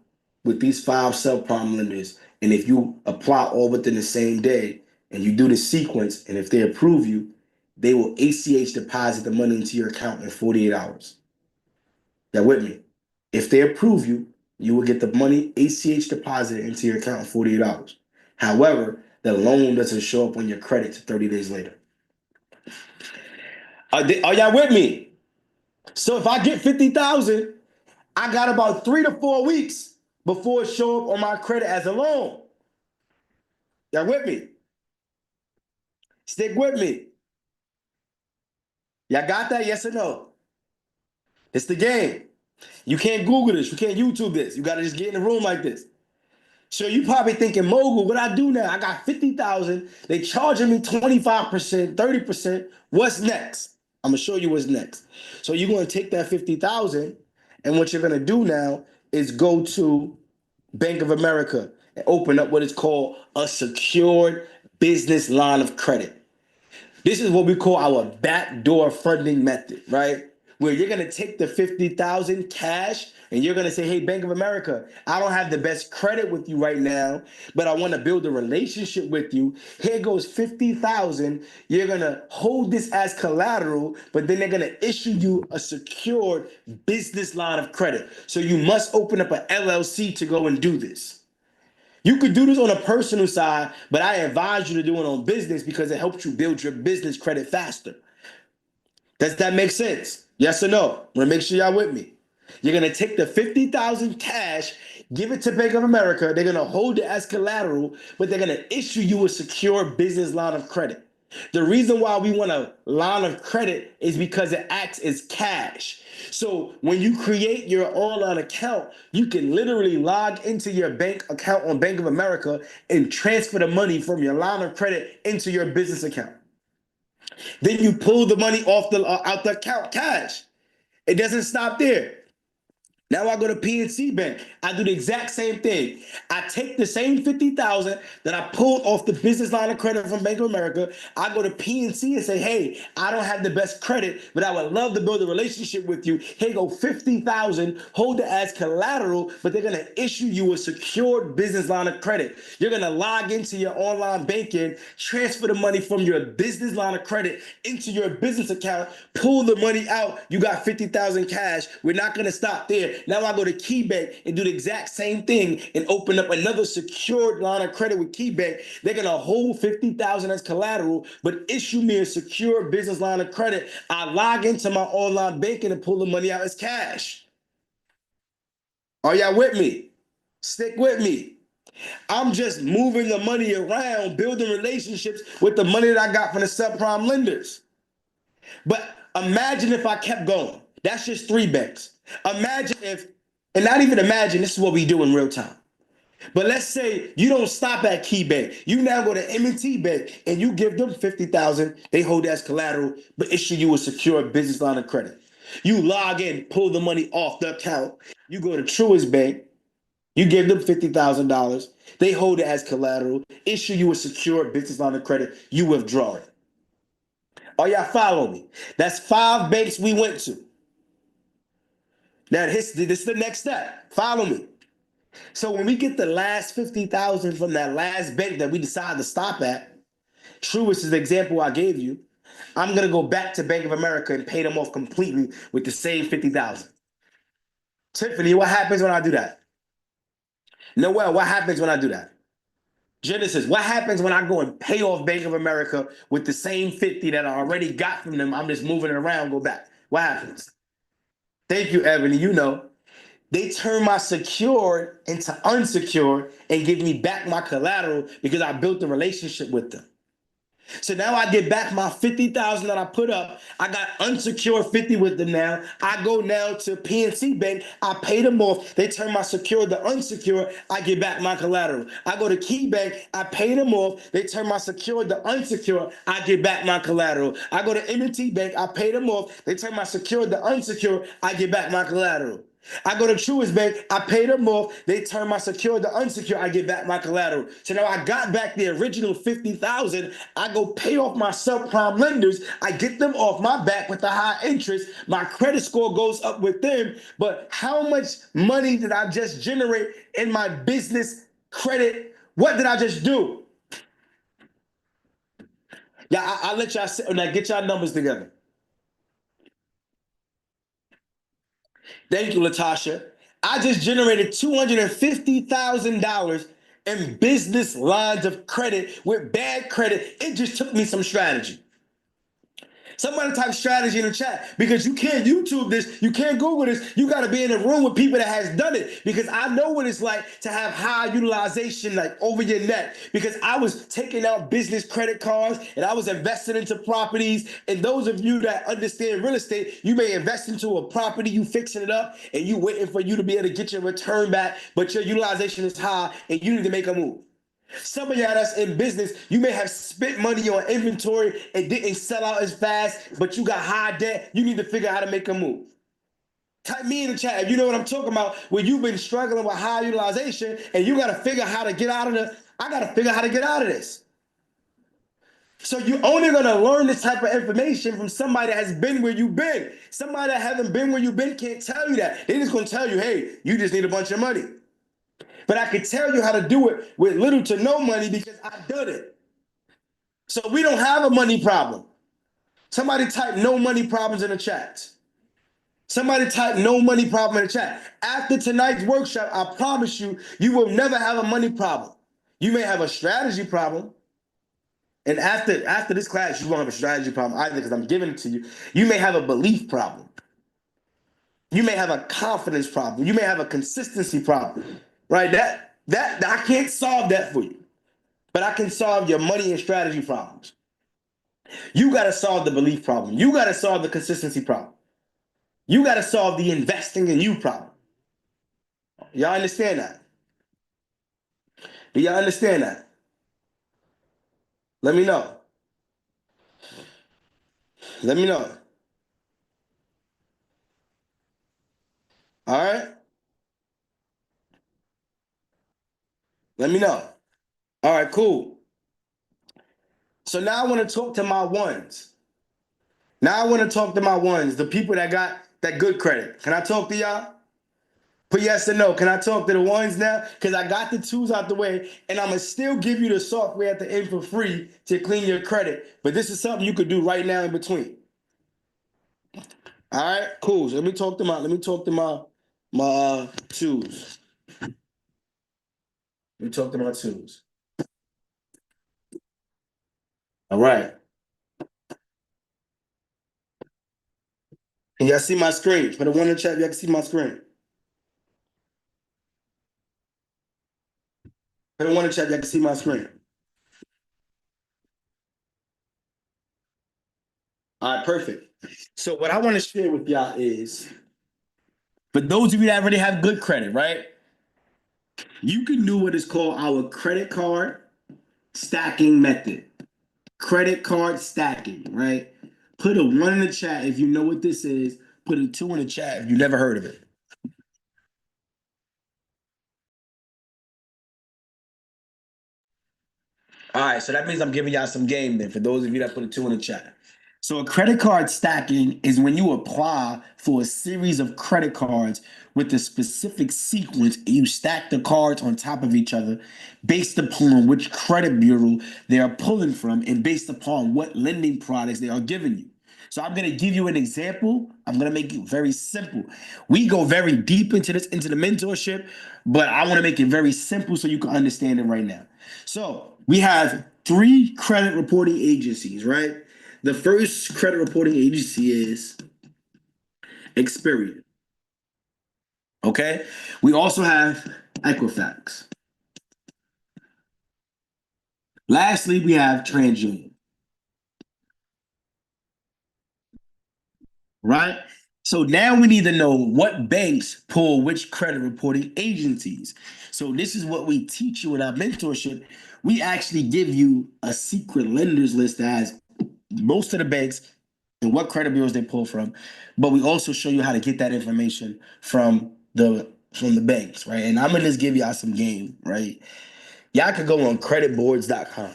with these five subprime lenders, and if you apply all within the same day, and you do the sequence, and if they approve you, they will ACH deposit the money into your account in 48 hours. Y'all with me? If they approve you, you will get the money ACH deposited into your account in 48 hours. However, the loan doesn't show up on your credit to 30 days later. Are y'all with me? So if I get 50,000, I got about 3 to 4 weeks before it show up on my credit as a loan. Y'all with me? Stick with me. Y'all got that? Yes or no? It's the game. You can't Google this. You can't YouTube this. You got to just get in the room like this. So you probably thinking, Mogul, what I do now? I got 50,000. They charging me 25%, 30%. What's next? I'm gonna show you what's next. So you're gonna take that 50,000, and what you're gonna do now is go to Bank of America and open up what is called a secured business line of credit. This is what we call our backdoor funding method, right? Where you're gonna take the 50,000 cash and you're gonna say, hey, Bank of America, I don't have the best credit with you right now, but I wanna build a relationship with you. Here goes 50,000. You're gonna hold this as collateral, but then they're gonna issue you a secured business line of credit. So you must open up an LLC to go and do this. You could do this on a personal side, but I advise you to do it on business because it helps you build your business credit faster. Does that make sense? Yes or no? I want to make sure y'all with me. You're going to take the 50,000 cash, give it to Bank of America. They're going to hold it as collateral, but they're going to issue you a secure business line of credit. The reason why we want a line of credit is because it acts as cash. So when you create your online account, you can literally log into your bank account on Bank of America and transfer the money from your line of credit into your business account. Then you pull the money off out the account cash. It doesn't stop there. Now I go to PNC Bank. I do the exact same thing. I take the same 50,000 that I pulled off the business line of credit from Bank of America. I go to PNC and say, hey, I don't have the best credit, but I would love to build a relationship with you. Here go 50,000, hold it as collateral, but they're gonna issue you a secured business line of credit. You're gonna log into your online banking, transfer the money from your business line of credit into your business account, pull the money out. You got 50,000 cash. We're not gonna stop there. Now I go to KeyBank and do the exact same thing and open up another secured line of credit with KeyBank. They're gonna hold 50,000 as collateral, but issue me a secure business line of credit. I log into my online banking and pull the money out as cash. Are y'all with me? Stick with me. I'm just moving the money around, building relationships with the money that I got from the subprime lenders. But imagine if I kept going. That's just 3 banks. Imagine if, and not even imagine, this is what we do in real time. But let's say you don't stop at KeyBank. You now go to M&T Bank and you give them 50,000. They hold that as collateral, but issue you a secure business line of credit. You log in, pull the money off the account. You go to Truist Bank. You give them $50,000. They hold it as collateral, issue you a secure business line of credit. You withdraw it. Are y'all following me? That's 5 banks we went to. Now, this is the next step. Follow me. So when we get the last 50,000 from that last bank that we decided to stop at, Truist is the example I gave you, I'm going to go back to Bank of America and pay them off completely with the same 50,000. Tiffany, what happens when I do that? Noel, what happens when I do that? Genesis, what happens when I go and pay off Bank of America with the same 50 that I already got from them? I'm just moving it around, go back. What happens? Thank you, Ebony. You know, they turn my secured into unsecured and give me back my collateral because I built a relationship with them. So now I get back my 50,000 that I put up. I got unsecured 50 with them now. I go now to PNC Bank. I pay them off. They turn my secured to unsecured. I get back my collateral. I go to Key Bank. I pay them off. They turn my secured to unsecured. I get back my collateral. I go to M&T Bank. I pay them off. They turn my secured to unsecured. I get back my collateral. I go to Truist Bank, I pay them off, they turn my secured to unsecured, I get back my collateral. So now I got back the original 50,000, I go pay off my subprime lenders, I get them off my back with the high interest, my credit score goes up with them, but how much money did I just generate in my business credit? What did I just do? Yeah, I'll let y'all sit, now get y'all numbers together. Thank you, Latasha. I just generated $250,000 in business lines of credit with bad credit. It just took me some strategy. Somebody type strategy in the chat because you can't YouTube this, you can't Google this. You got to be in a room with people that has done it because I know what it's like to have high utilization like over your net because I was taking out business credit cards and I was investing into properties. And those of you that understand real estate, you may invest into a property, you fixing it up and you waiting for you to be able to get your return back, but your utilization is high and you need to make a move. Some of y'all that's in business, you may have spent money on inventory and didn't sell out as fast, but you got high debt. You need to figure out how to make a move. Type me in the chat if you know what I'm talking about, where you've been struggling with high utilization and you got to figure out how to get out of the, I got to figure out how to get out of this. So you're only going to learn this type of information from somebody that has been where you've been. Somebody that hasn't been where you've been can't tell you that. They're just going to tell you, hey, you just need a bunch of money. But I can tell you how to do it with little to no money because I've done it. So we don't have a money problem. Somebody type no money problems in the chat. Somebody type no money problem in the chat. After tonight's workshop, I promise you, you will never have a money problem. You may have a strategy problem. And after this class, you won't have a strategy problem either because I'm giving it to you. You may have a belief problem. You may have a confidence problem. You may have a consistency problem. Right? That I can't solve that for you. But I can solve your money and strategy problems. You got to solve the belief problem. You got to solve the consistency problem. You got to solve the investing in you problem. Y'all understand that? Do y'all understand that? Let me know. Let me know. All right? Let me know. All right, cool. So now I want to talk to my ones. Now I want to talk to my ones, the people that got that good credit. Can I talk to y'all? Put yes or no. Can I talk to the ones now? Because I got the twos out the way, and I'm going to still give you the software at the end for free to clean your credit. But this is something you could do right now in between. All right, cool. So let me talk to my twos. Let me talk to my twos. All right. Can y'all see my screen? Put a one in the chat, y'all can see my screen. Put a one in the chat, y'all can see my screen. All right, perfect. So what I want to share with y'all is, for those of you that already have good credit, right? You can do what is called our credit card stacking method. Credit card stacking, right? Put a one in the chat if you know what this is. Put a two in the chat if you never heard of it. All right, so that means I'm giving y'all some game then for those of you that put a two in the chat. So a credit card stacking is when you apply for a series of credit cards with a specific sequence and you stack the cards on top of each other based upon which credit bureau they are pulling from and based upon what lending products they are giving you. So I'm gonna give you an example. I'm gonna make it very simple. We go very deep into this, into the mentorship, but I want to make it very simple so you can understand it right now. So we have three credit reporting agencies, right? The first credit reporting agency is Experian. Okay. We also have Equifax. Lastly, we have TransUnion. Right? So now we need to know what banks pull which credit reporting agencies. So this is what we teach you in our mentorship. We actually give you a secret lenders list that has most of the banks and what credit bureaus they pull from, but we also show you how to get that information from the banks, right? And I'm gonna just give y'all some game, right? Y'all could go on creditboards.com.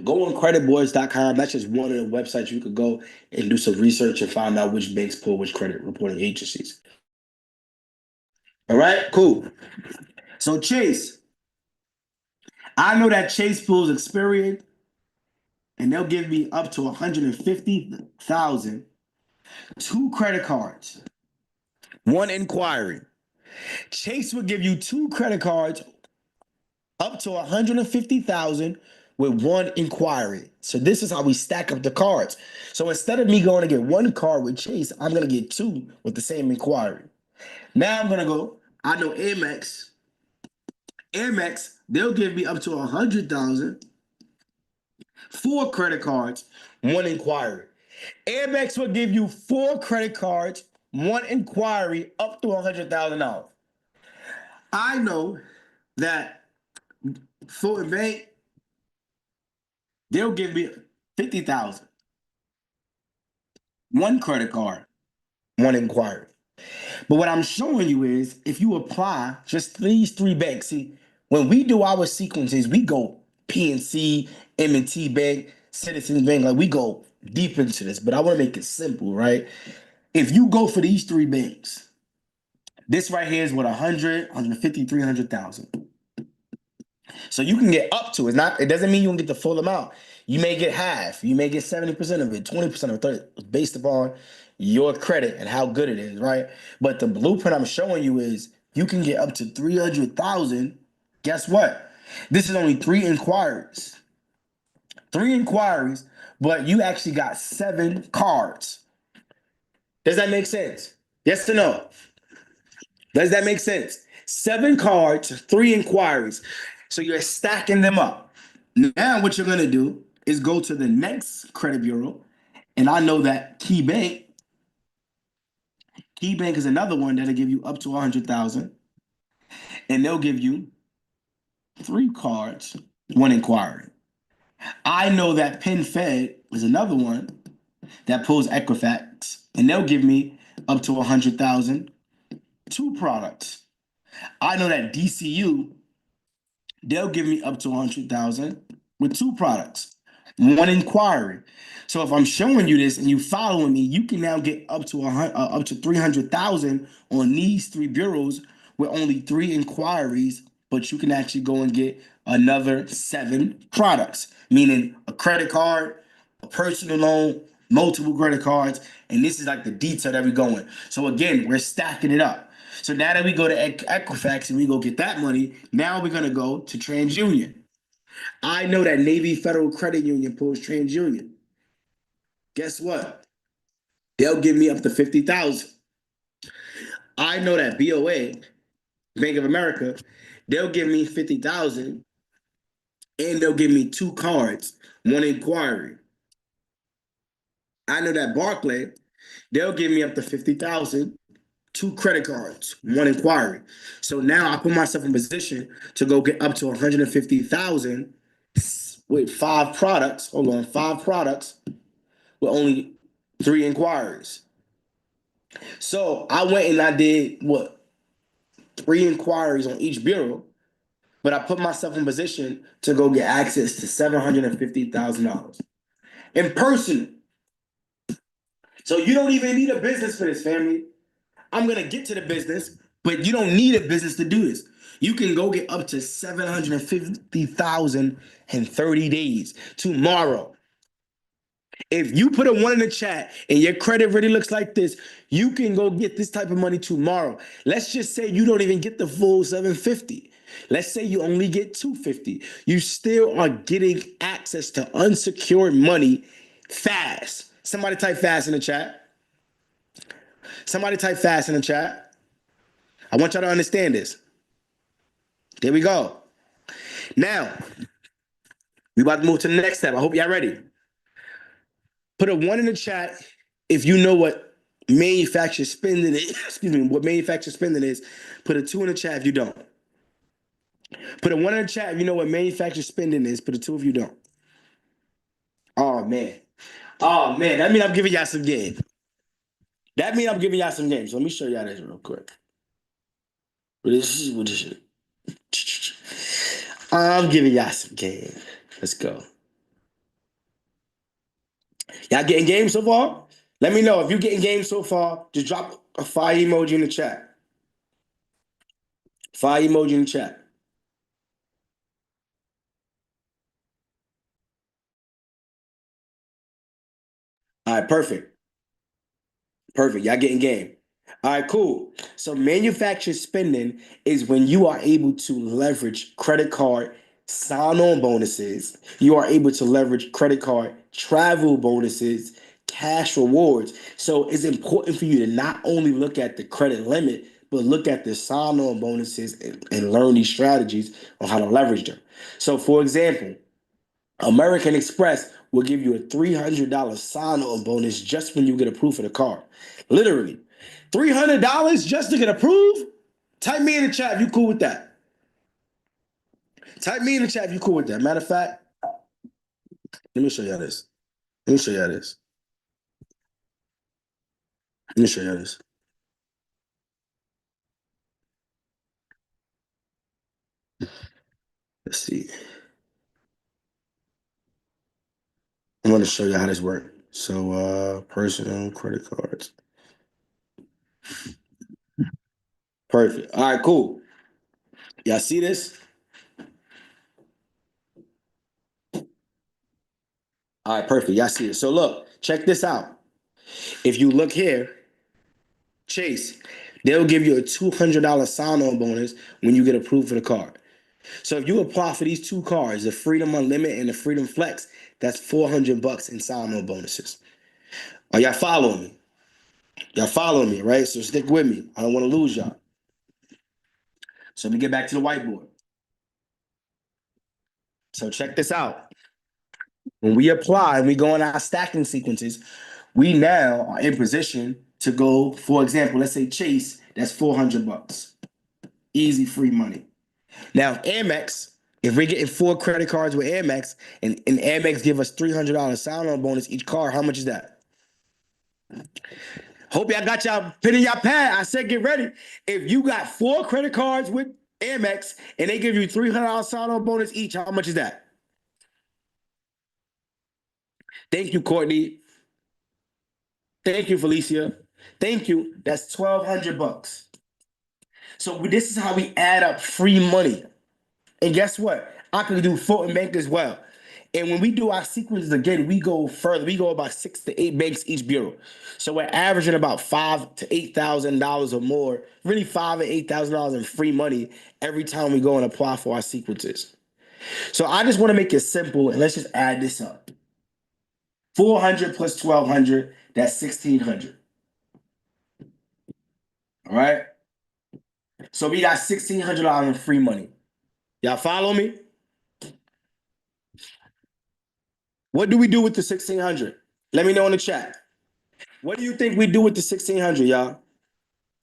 Go on creditboards.com. That's just one of the websites you could go and do some research and find out which banks pull which credit reporting agencies. All right, cool. So Chase, I know that Chase pulls Experian, and they'll give me up to 150,000, two credit cards, one inquiry. Chase will give you two credit cards up to 150,000 with one inquiry. So this is how we stack up the cards. So instead of me going to get one card with Chase, I'm gonna get two with the same inquiry. Now I'm gonna go. I know Amex. Amex, they'll give me up to 100,000, four credit cards, one inquiry. Amex will give you four credit cards, one inquiry, up to $100,000. I know that Fulton Bank, they'll give me 50,000, one credit card, one inquiry. But what I'm showing you is if you apply just these three banks, see, when we do our sequences, we go PNC, M&T Bank, Citizens Bank, like we go deep into this, but I want to make it simple, right? If you go for these three banks, this right here is what 100, 150, 300,000. So you can get up to it. Not, it doesn't mean you can get the full amount. You may get half. You may get 70% of it, 20% of it, 30, based upon your credit and how good it is, right? But the blueprint I'm showing you is you can get up to 300,000. Guess what? This is only three inquiries. Three inquiries, but you actually got seven cards. Does that make sense? Yes or no? Does that make sense? Seven cards, three inquiries. So you're stacking them up. Now, what you're going to do is go to the next credit bureau. And I know that Key Bank is another one that'll give you up to 100,000. And they'll give you three cards, one inquiry. I know that PenFed is another one that pulls Equifax. And they'll give me up to 100,000, two products. I know that DCU, they'll give me up to 100,000 with two products, one inquiry. So if I'm showing you this and you following me, you can now get up to 300,000 on these three bureaus with only three inquiries, but you can actually go and get another seven products, meaning a credit card, a personal loan, multiple credit cards, and this is like the detail that we're going. So again, we're stacking it up. So now that we go to Equifax and we go get that money, now we're gonna go to TransUnion. I know that Navy Federal Credit Union pulls TransUnion. Guess what? They'll give me up to 50,000. I know that BOA, Bank of America, they'll give me 50,000 and they'll give me two cards, one inquiry. I know that Barclay, they'll give me up to 50,000, two credit cards, one inquiry. So now I put myself in position to go get up to 150,000 with five products. Hold on, five products with only three inquiries. So I went and I did what? Three inquiries on each bureau, but I put myself in position to go get access to $750,000 in person. So you don't even need a business for this, family. I'm gonna get to the business, but you don't need a business to do this. You can go get up to 750,000 in 30 days tomorrow. If you put a one in the chat and your credit really looks like this, you can go get this type of money tomorrow. Let's just say you don't even get the full 750. Let's say you only get 250. You still are getting access to unsecured money fast. Somebody type fast in the chat. Somebody type fast in the chat. I want y'all to understand this. There we go. Now, we about to move to the next step. I hope y'all ready. Put a one in the chat if you know what manufacturer spending is. Excuse me, what manufacturer spending is. Put a two in the chat if you don't. Put a one in the chat if you know what manufacturer spending is. Put a two if you don't. Oh man. Oh man. That means I'm giving y'all some game. That means I'm giving y'all some games. So let me show y'all this real quick. This is what this is. I'm giving y'all some game. Let's go. Y'all getting games so far? Let me know if you're getting games so far. Just drop a fire emoji in the chat. Fire emoji in the chat. All right, perfect. Perfect. Y'all getting game. All right, cool. So manufacturer spending is when you are able to leverage credit card sign-on bonuses. You are able to leverage credit card travel bonuses, cash rewards. So it's important for you to not only look at the credit limit, but look at the sign-on bonuses and learn these strategies on how to leverage them. So for example, American Express will give you a $300 sign-on bonus just when you get approved for the car. Literally, $300 just to get approved? Type me in the chat if you cool with that. Type me in the chat if you cool with that. Matter of fact, let me show y'all this. Let me show y'all this. Let me show y'all this. Let's see. I'm going to show you how this works. So, personal credit cards. Perfect. All right, cool. Y'all see this? All right, perfect. Y'all see it. So look, check this out. If you look here, Chase, they'll give you a $200 sign-on bonus when you get approved for the card. So if you apply for these two cards, the Freedom Unlimited and the Freedom Flex, that's $400 in sign-on bonuses. Are y'all following me? Y'all following me, right? So stick with me. I don't want to lose y'all. So let me get back to the whiteboard. So check this out. When we apply and we go in our stacking sequences, we now are in position to go, for example, let's say Chase, that's $400. Easy free money. Now, Amex, if we're getting 4 credit cards with Amex and Amex give us $300 sign-on bonus each card, how much is that? Hope y'all got y'all pen in y'all pad. I said get ready. If you got 4 credit cards with Amex and they give you $300 sign-on bonus each, how much is that? Thank you, Courtney. Thank you, Felicia. Thank you. That's $1,200. So this is how we add up free money. And guess what? I can do Fulton Bank as well. And when we do our sequences again, we go further. We go about 6 to 8 banks each bureau. So we're averaging about $5,000 to $8,000 or more. Really $5,000 and $8,000 in free money every time we go and apply for our sequences. So I just want to make it simple and let's just add this up. 400 plus 1,200, that's 1,600. All right. So we got $1,600 in free money. Y'all follow me? What do we do with the 1,600? Let me know in the chat. What do you think we do with the 1,600, y'all?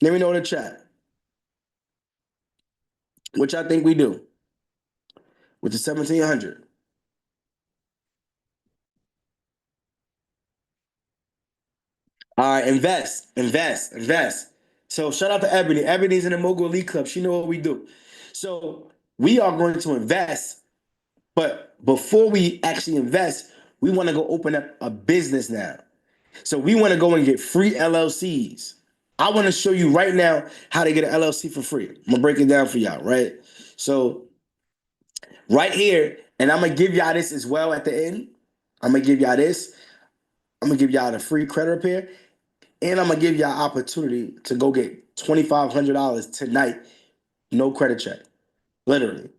Let me know in the chat. What y'all think we do with the 1,700? All right, invest, invest, invest. So shout out to Ebony. Ebony's in the Mogul Elite Club. She know what we do. So we are going to invest, but before we actually invest, we want to go open up a business now. So we want to go and get free LLCs. I want to show you right now how to get an LLC for free. I'm gonna break it down for y'all, right? So right here, and I'm gonna give y'all this as well at the end. I'm gonna give y'all this. I'm gonna give y'all the free credit repair, and I'm gonna give y'all opportunity to go get $2,500 tonight, no credit check, literally.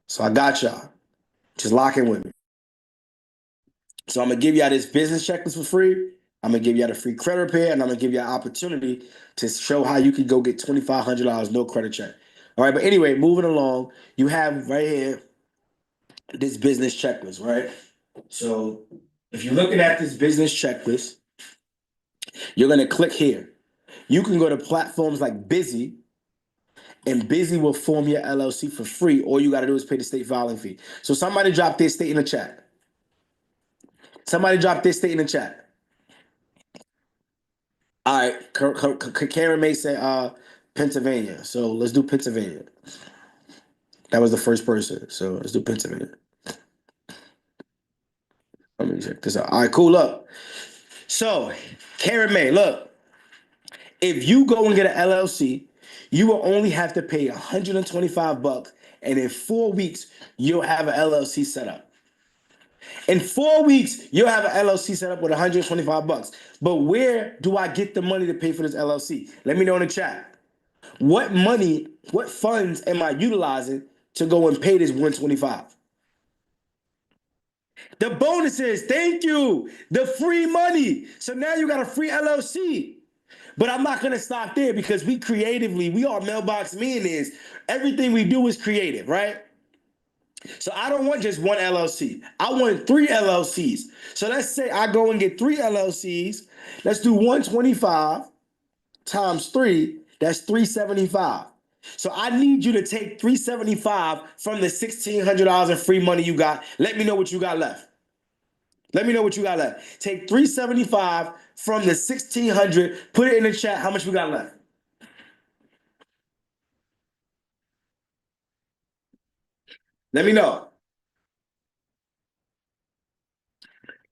So I got y'all. Just lock in with me. So I'm gonna give y'all this business checklist for free. I'm gonna give y'all the free credit repair, and I'm gonna give y'all opportunity to show how you can go get $2,500 no credit check. All right, but anyway, moving along, you have right here this business checklist, right? So if you're looking at this business checklist, you're gonna click here. You can go to platforms like Busy, and Busy will form your LLC for free. All you gotta do is pay the state filing fee. So somebody drop their state in the chat. Somebody drop their state in the chat. All right, Karen may say Pennsylvania. So let's do Pennsylvania. That was the first person. So let's do Pennsylvania. Let me check this out. All right, cool. Look. So, Karen May, look, if you go and get an LLC, you will only have to pay $125, and in 4 weeks, you'll have an LLC set up. In 4 weeks, you'll have an LLC set up with $125. But where do I get the money to pay for this LLC? Let me know in the chat. What money, what funds am I utilizing to go and pay this 125? The bonuses, thank you. The free money. So now you got a free LLC. But I'm not gonna stop there because we are mailbox millionaires. Everything we do is creative, right? So I don't want just one LLC. I want 3 LLCs. So let's say I go and get 3 LLCs. Let's do 125 times 3. That's 375. So I need you to take 375 from the $1,600 in free money you got. Let me know what you got left. Let me know what you got left. Take 375 from the 1,600. Put it in the chat. How much we got left? Let me know.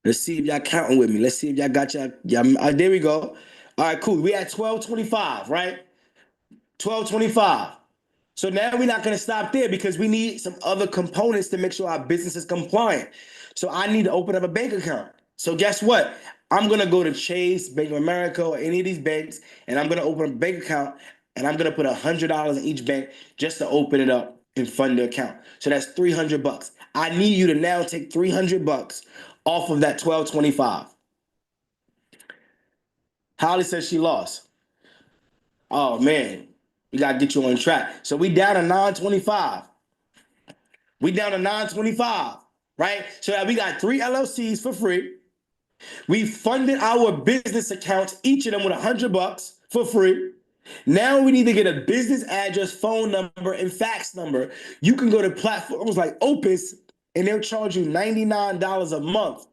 Let's see if y'all counting with me. Let's see if y'all got y'all. There we go. All right, cool. We at 1225, right? 1225. So now we're not going to stop there because we need some other components to make sure our business is compliant. So I need to open up a bank account. So guess what? I'm going to go to Chase, Bank of America, or any of these banks, and I'm going to open a bank account, and I'm going to put $100 in each bank just to open it up and fund the account. So that's $300. I need you to now take $300 off of that 1225. Holly says she lost. Oh man, we gotta get you on track. So we down to 925. We down to 925, right? So we got 3 LLCs for free. We funded our business accounts, each of them with $100 for free. Now we need to get a business address, phone number, and fax number. You can go to platforms like Opus, and they'll charge you $99 a month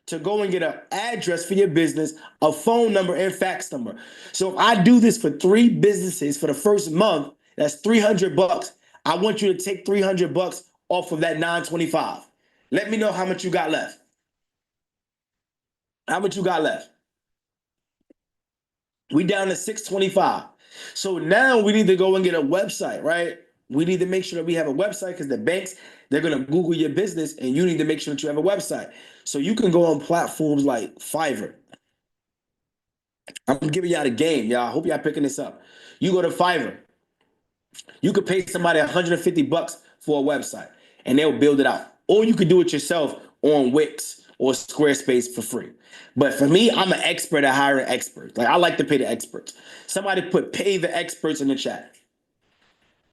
to go and get an address for your business, a phone number, and fax number. So if I do this for 3 businesses for the first month, that's $300. I want you to take $300 off of that 925. Let me know how much you got left. How much you got left? We down to 625. So now we need to go and get a website, right? We need to make sure that we have a website because the banks, they're going to Google your business and you need to make sure that you have a website. So you can go on platforms like Fiverr. I'm giving y'all the game, y'all. I hope y'all picking this up. You go to Fiverr. You could pay somebody $150 for a website and they'll build it out. Or you could do it yourself on Wix or Squarespace for free. But for me, I'm an expert at hiring experts. Like I like to pay the experts. Somebody put pay the experts in the chat.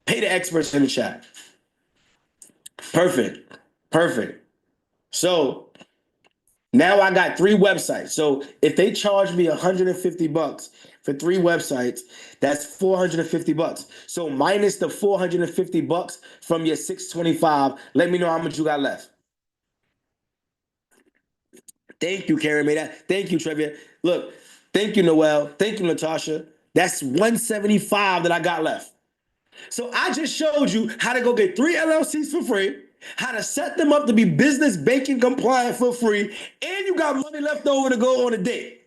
Pay the experts in the chat. Perfect. Perfect. So now I got 3 websites. So if they charge me $150 for 3 websites, that's $450. So minus the $450 from your 625, let me know how much you got left. Thank you, Karen. Thank you, Trevor. Look, thank you, Noel. Thank you, Natasha. That's 175 that I got left. So I just showed you how to go get 3 LLCs for free, how to set them up to be business banking compliant for free, and you got money left over to go on a date.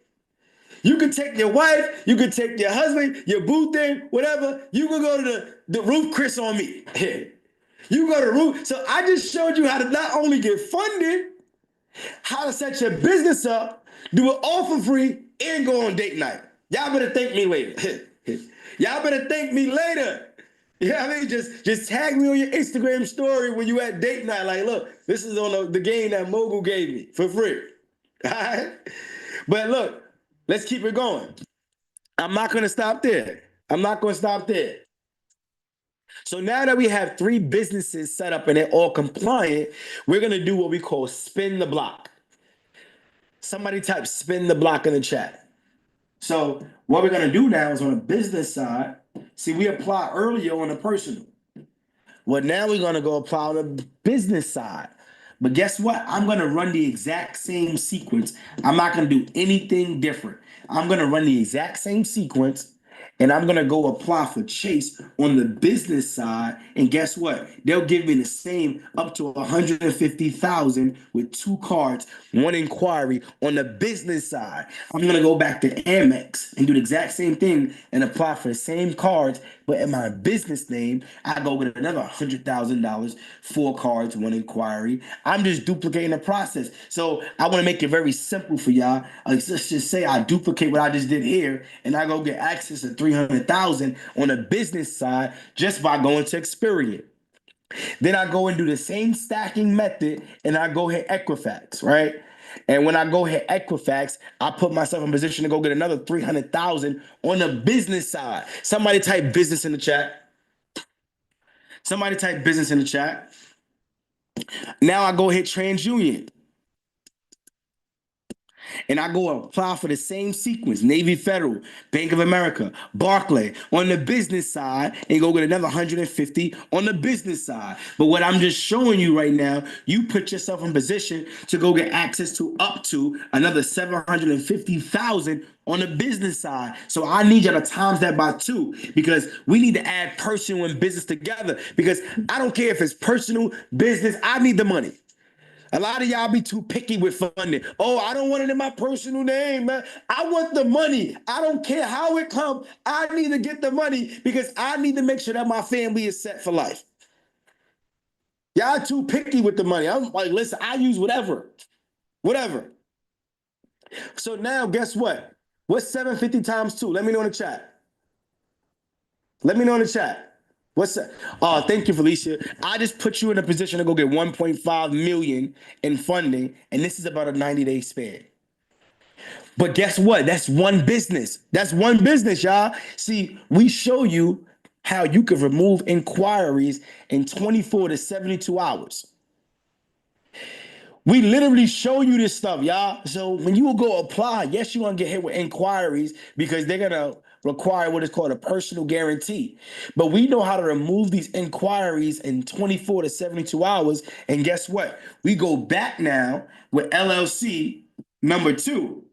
You can take your wife, you can take your husband, your boo thing, whatever. You can go to the roof Chris on me. You go to the roof. So I just showed you how to not only get funded, how to set your business up do it all for free, and go on date night. Y'all better thank me later. Y'all better thank me later. You know what I mean? Just tag me on your Instagram story when you at date night. Like, look, this is on the game that Mogul gave me for free. All right? But look, let's keep it going. I'm not going to stop there. I'm not going to stop there. So now that we have 3 businesses set up and they're all compliant, we're going to do what we call spin the block. Somebody type spin the block in the chat. So what we're going to do now is on the business side, see, we apply earlier on the personal. Well, now we're going to go apply on the business side. But guess what? I'm going to run the exact same sequence. I'm not going to do anything different. I'm going to run the exact same sequence, and I'm going to go apply for Chase on the business side. And guess what? They'll give me the same up to 150,000 with 2 cards, 1 inquiry on the business side. I'm going to go back to Amex and do the exact same thing and apply for the same cards, but in my business name, I go get another $100,000, 4 cards, 1 inquiry. I'm just duplicating the process. So I want to make it very simple for y'all. Let's just say I duplicate what I just did here, and I go get access to 300,000 on the business side just by going to Experian. Then I go and do the same stacking method, and I go hit Equifax, right? And when I go hit Equifax, I put myself in position to go get another 300,000 on the business side. Somebody type business in the chat. Somebody type business in the chat. Now I go hit TransUnion. And I go apply for the same sequence, Navy Federal, Bank of America, Barclay on the business side, and go get another 150 on the business side. But what I'm just showing you right now, you put yourself in position to go get access to up to another 750,000 on the business side. So I need you to times that by 2 because we need to add personal and business together, because I don't care if it's personal, business, I need the money. A lot of y'all be too picky with funding. Oh, I don't want it in my personal name, man. I want the money. I don't care how it comes. I need to get the money because I need to make sure that my family is set for life. Y'all too picky with the money. I'm like, listen, I use whatever. Whatever. So now guess what? What's 750 times 2? Let me know in the chat. Let me know in the chat. What's that? Oh, thank you, Felicia. I just put you in a position to go get 1.5 million in funding, and this is about a 90-day span. But guess what? That's one business. That's one business, y'all. See, we show you how you can remove inquiries in 24 to 72 hours. We literally show you this stuff, y'all. So when you go apply, yes, you're gonna get hit with inquiries because they're gonna require what is called a personal guarantee. But we know how to remove these inquiries in 24 to 72 hours. And guess what? We go back now with LLC number 2.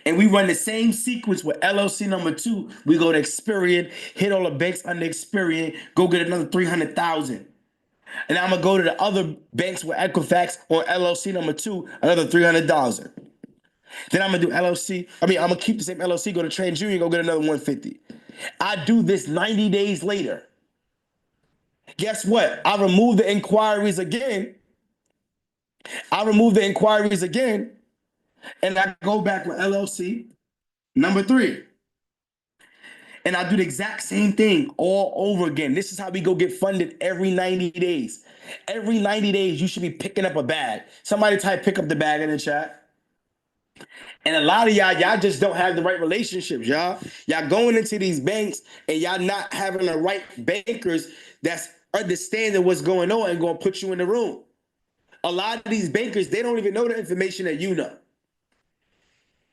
And we run the same sequence with LLC number 2. We go to Experian, hit all the banks under Experian, go get another 300,000. And I'm gonna go to the other banks with Equifax or LLC number 2, another 300,000. Then I'm gonna do LLC. I'm gonna keep the same LLC, go to TransUnion, go get another 150. I do this 90 days later. Guess what? I remove the inquiries again. And I go back with LLC number 3. And I do the exact same thing all over again. This is how we go get funded every 90 days. Every 90 days, you should be picking up a bag. Somebody type pick up the bag in the chat. And a lot of y'all just don't have the right relationships, y'all. Y'all going into these banks and y'all not having the right bankers that's understanding what's going on and going to put you in the room. A lot of these bankers, they don't even know the information that you know.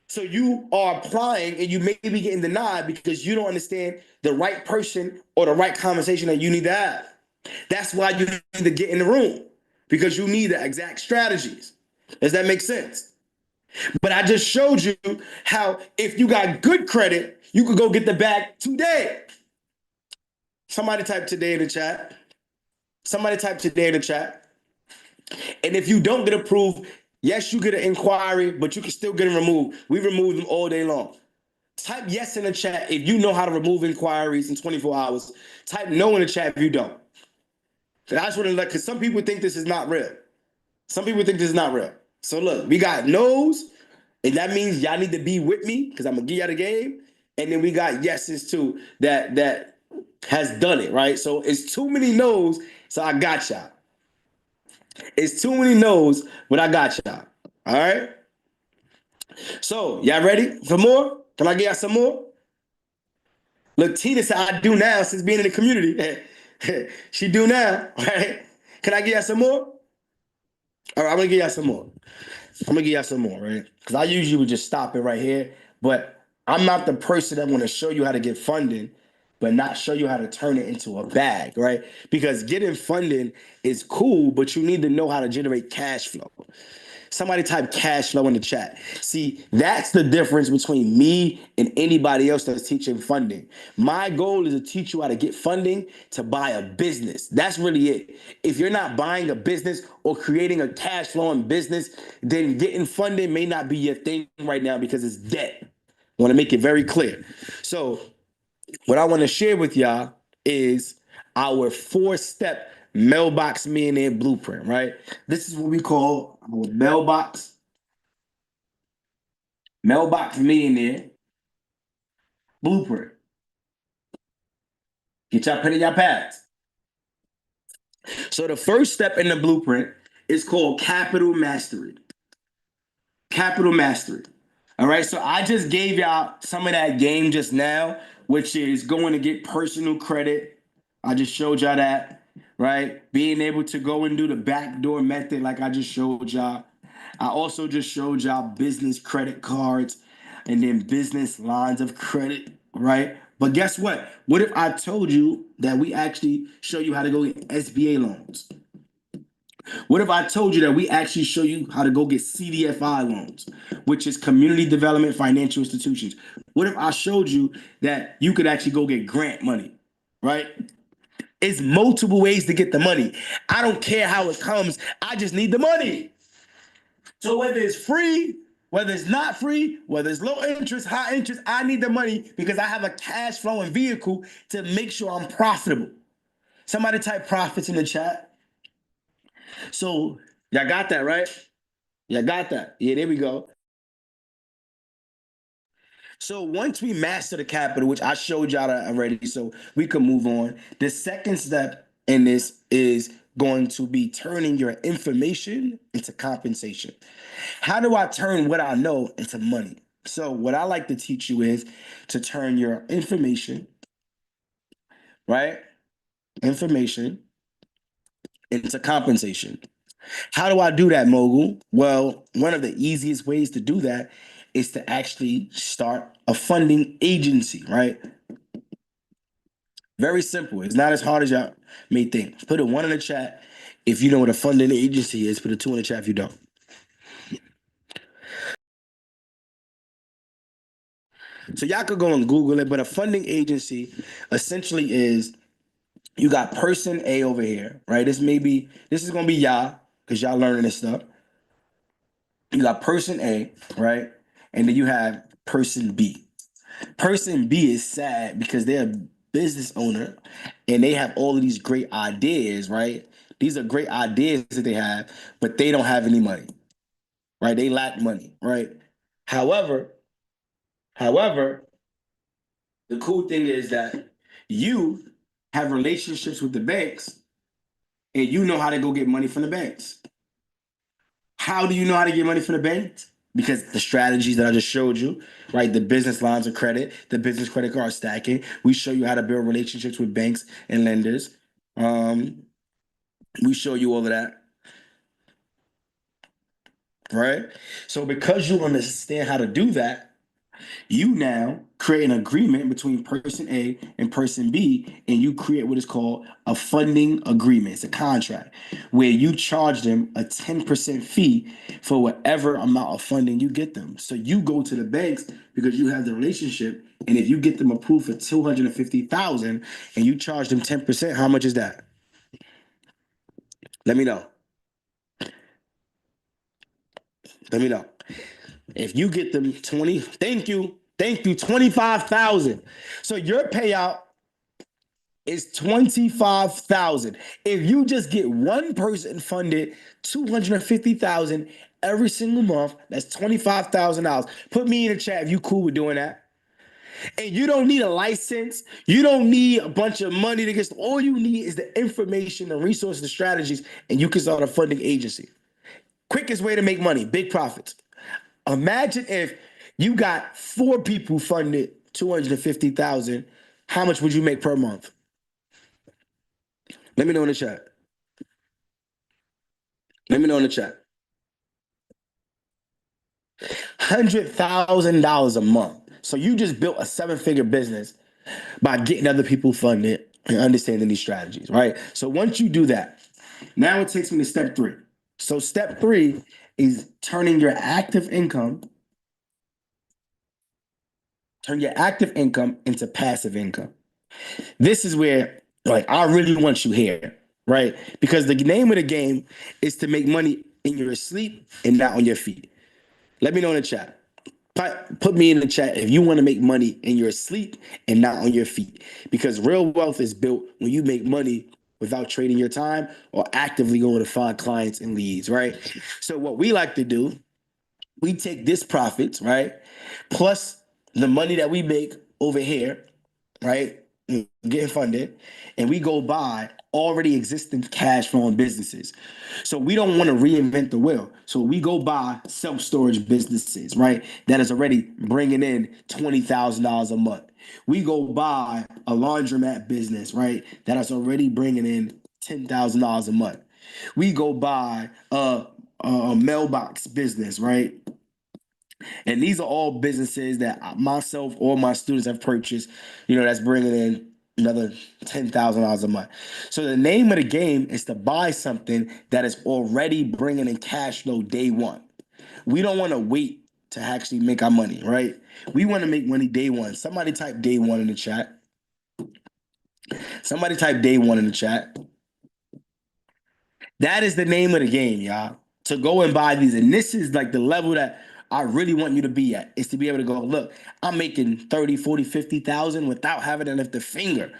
So you are applying and you may be getting denied because you don't understand the right person or the right conversation that you need to have. That's why you need to get in the room, because you need the exact strategies. Does that make sense? But I just showed you how if you got good credit, you could go get the bag today. Somebody type today in the chat. Somebody type today in the chat. And if you don't get approved, yes, you get an inquiry, but you can still get them removed. We remove them all day long. Type yes in the chat if you know how to remove inquiries in 24 hours. Type no in the chat if you don't. And I just want to because some people think this is not real. Some people think this is not real. So look, we got no's And that means y'all need to be with me because I'm gonna give y'all the game. And then we got yeses too that has done it, right? So it's too many no's, so I got y'all. It's too many no's, but I got y'all. All right. So y'all ready for more? Can I get y'all some more? Look, Tina said I do now since being in the community. She do now, right? Can I get y'all some more? All right, I'm gonna give y'all some more. I'm gonna give y'all some more, right? Because I usually would just stop it right here, but I'm not the person that want to show you how to get funding, but not show you how to turn it into a bag, right? Because getting funding is cool, but you need to know how to generate cash flow. Somebody type cash flow in the chat. See, that's the difference between me and anybody else that's teaching funding. My goal is to teach you how to get funding to buy a business. That's really it. If you're not buying a business or creating a cash flowing business, then getting funding may not be your thing right now because it's debt. I want to make it very clear. So, what I want to share with y'all is our 4-step mailbox millionaire blueprint, right? This is what we call our mailbox millionaire blueprint. Get y'all pen in your pads. So the first step in the blueprint is called capital mastery. Capital mastery. All right. So I just gave y'all some of that game just now, which is going to get personal credit. I just showed y'all that, right? Being able to go and do the backdoor method, like I just showed y'all. I also just showed y'all business credit cards and then business lines of credit, right? But guess what? What if I told you that we actually show you how to go get SBA loans? What if I told you that we actually show you how to go get CDFI loans, which is community development financial institutions? What if I showed you that you could actually go get grant money, right? It's multiple ways to get the money. I don't care how it comes. I just need the money. So whether it's free, whether it's not free, whether it's low interest, high interest, I need the money because I have a cash flowing vehicle to make sure I'm profitable. Somebody type profits in the chat. So y'all got that, right? Y'all got that. Yeah, there we go. So once we master the capital, which I showed y'all already, so we can move on. The second step in this is going to be turning your information into compensation. How do I turn what I know into money? So what I like to teach you is to turn your information, right? Information into compensation. How do I do that, Mogul? Well, one of the easiest ways to do that is to actually start a funding agency, right? Very simple. It's not as hard as y'all may think. Put a 1 in the chat if you know what a funding agency is. Put a 2 in the chat if you don't. So y'all could go and Google it, but a funding agency essentially is you got person A over here, right? This is gonna be y'all because y'all learning this stuff. You got person A, right? And then you have person B. Person B is sad because they're a business owner and they have all of these great ideas, right? These are great ideas that they have, but they don't have any money, right? They lack money, right? However, however, the cool thing is that you have relationships with the banks and you know how to go get money from the banks. How do you know how to get money from the banks? Because the strategies that I just showed you, right? The business lines of credit, the business credit card stacking. We show you how to build relationships with banks and lenders. We show you all of that, right? So because you understand how to do that, you now create an agreement between person A and person B, and you create what is called a funding agreement. It's a contract where you charge them a 10% fee for whatever amount of funding you get them. So you go to the banks because you have the relationship, and if you get them approved for 250,000 and you charge them 10%, how much is that? Let me know. Let me know. If you get them 20, thank you, 25,000. So your payout is 25,000. If you just get one person funded 250,000 every single month. That's $25,000. Put me in the chat if you cool with doing that. And you don't need a license. You don't need a bunch of money to get. All you need is the information, the resources, the strategies, and you can start a funding agency. Quickest way to make money, big profits. Imagine if you got four people funded 250,000. How much would you make per month? Let me know in the chat. Let me know in the chat. $100,000 a month. So you just built a seven-figure business by getting other people funded and understanding these strategies, right? So once you do that, now it takes me to step three. So step three is turn your active income into passive income. This is where, like, I really want you here, right? Because the name of the game is to make money in your sleep and not on your feet. Let me know in the chat. Put me in the chat if you want to make money in your sleep and not on your feet. Because real wealth is built when you make money without trading your time or actively going to find clients and leads, right? So what we like to do, we take this profits, right? Plus the money that we make over here, right? Getting funded, and we go buy already existing cash flowing businesses. So we don't want to reinvent the wheel. So we go buy self storage businesses, right? That is already bringing in $20,000 a month. We go buy a laundromat business, right? That is already bringing in $10,000 a month. We go buy a mailbox business, right? And these are all businesses that myself or my students have purchased, that's bringing in another $10,000 a month. So the name of the game is to buy something that is already bringing in cash flow day one. We don't want to wait to actually make our money, right? We want to make money day one. Somebody type day one in the chat. Somebody type day one in the chat. That is the name of the game, y'all. To go and buy these. And this is like the level that I really want you to be at, is to be able to go, look, I'm making 30, 40, 50,000 without having to lift a finger.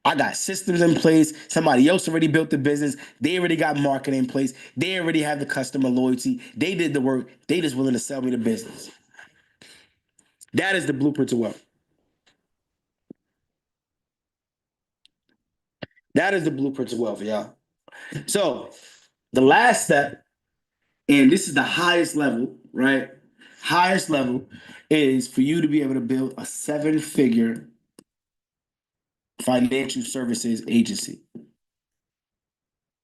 I got systems in place. Somebody else already built the business. They already got marketing in place. They already have the customer loyalty. They did the work. They just willing to sell me the business. That is the blueprint to wealth. That is the blueprint to wealth, y'all. So the last step, and this is the highest level, right? Highest level is for you to be able to build a seven-figure financial services agency,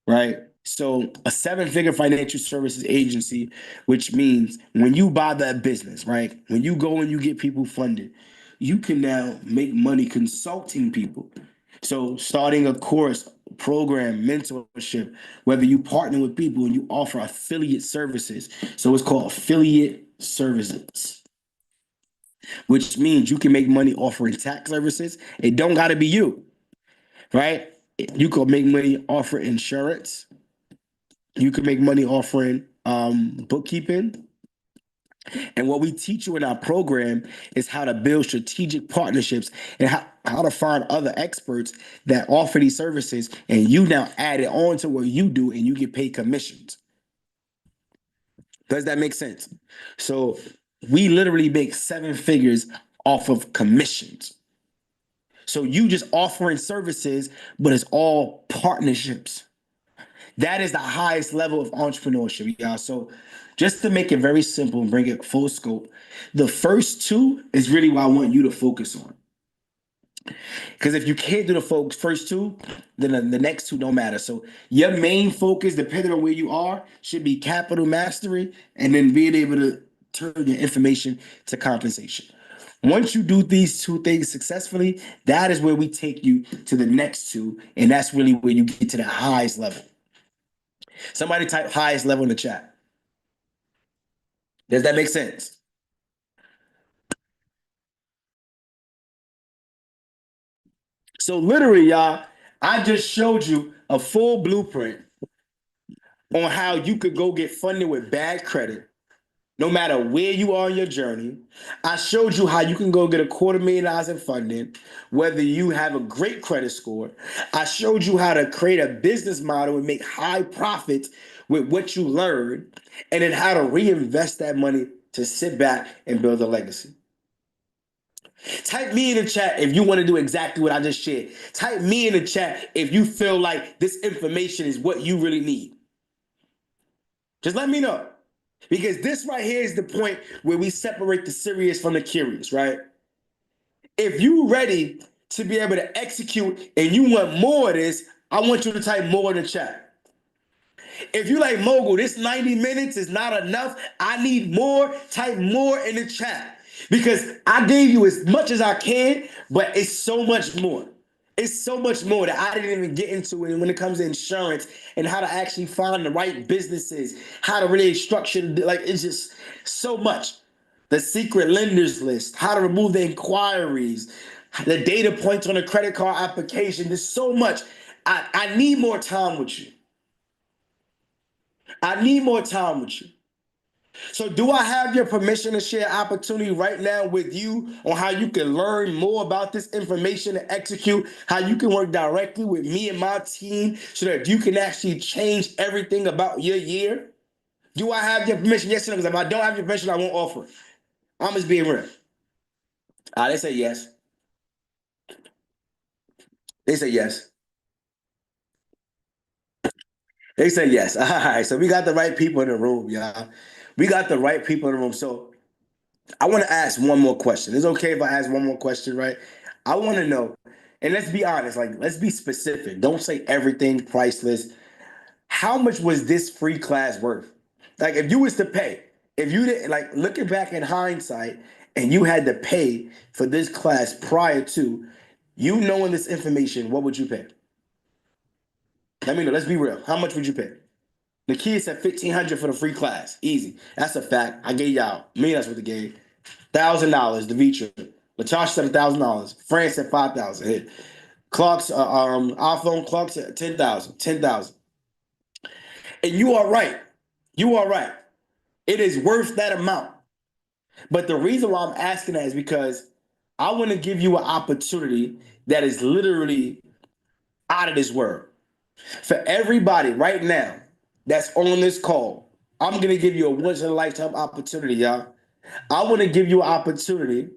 right? So a seven-figure financial services agency, which means when you buy that business, right? When you go and you get people funded, you can now make money consulting people. So starting a course, program, mentorship, whether you partner with people and you offer affiliate services. So it's called affiliate services, which means you can make money offering tax services. It don't got to be you, right? You could make money offering insurance. You can make money offering bookkeeping. And what we teach you in our program is how to build strategic partnerships and how to find other experts that offer these services. And you now add it on to what you do and you get paid commissions. Does that make sense? So we literally make seven figures off of commissions. So you just offering services, but it's all partnerships. That is the highest level of entrepreneurship, y'all. So just to make it very simple and bring it full scope, the first two is really what I want you to focus on. Because if you can't do the first two, then the next two don't matter. So your main focus, depending on where you are, should be capital mastery and then being able to turn your information to compensation. Once you do these two things successfully, that is where we take you to the next two. And that's really where you get to the highest level. Somebody type highest level in the chat. Does that make sense? So literally, y'all, I just showed you a full blueprint on how you could go get funded with bad credit, no matter where you are in your journey. I showed you how you can go get $250,000 in funding, whether you have a great credit score. I showed you how to create a business model and make high profits with what you learned, and then how to reinvest that money to sit back and build a legacy. Type me in the chat if you want to do exactly what I just shared. Type me in the chat if you feel like this information is what you really need. Just let me know. Because this right here is the point where we separate the serious from the curious, right? If you're ready to be able to execute and you want more of this, I want you to type more in the chat. If you like, Mogul, this 90 minutes is not enough, I need more, type more in the chat. Because I gave you as much as I can, but it's so much more. It's so much more that I didn't even get into it when it comes to insurance and how to actually find the right businesses, how to really structure, like it's just so much. The secret lenders list, how to remove the inquiries, the data points on a credit card application. There's so much. I need more time with you. I need more time with you. So do I have your permission to share opportunity right now with you on how you can learn more about this information and execute, how you can work directly with me and my team so that you can actually change everything about your year? Do I have your permission? Yes or no? Because if I don't have your permission, I won't offer it. I'm just being real. They say yes. They say yes. They say yes. All right. So we got the right people in the room, y'all. We got the right people in the room. So I want to ask one more question. It's okay if I ask one more question, right? I want to know, and let's be honest, like let's be specific. Don't say everything priceless. How much was this free class worth? Like if you was to pay, if you didn't like looking back in hindsight and you had to pay for this class prior to you knowing this information, what would you pay? Let me know. Let's be real. How much would you pay? The kid said 1,500 for the free class. Easy. That's a fact. I gave y'all. Me, that's what the game. $1,000, Devitra. Latasha said $1,000. France said 5,000. Clark's iPhone Clark said 10,000. 10,000. And you are right. You are right. It is worth that amount. But the reason why I'm asking that is because I want to give you an opportunity that is literally out of this world. For everybody right now that's on this call, I'm going to give you a once in a lifetime opportunity, y'all. I want to give you an opportunity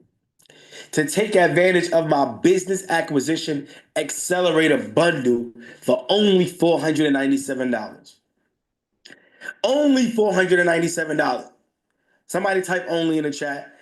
to take advantage of my business acquisition accelerator bundle for only $497. Only $497. Somebody type only in the chat.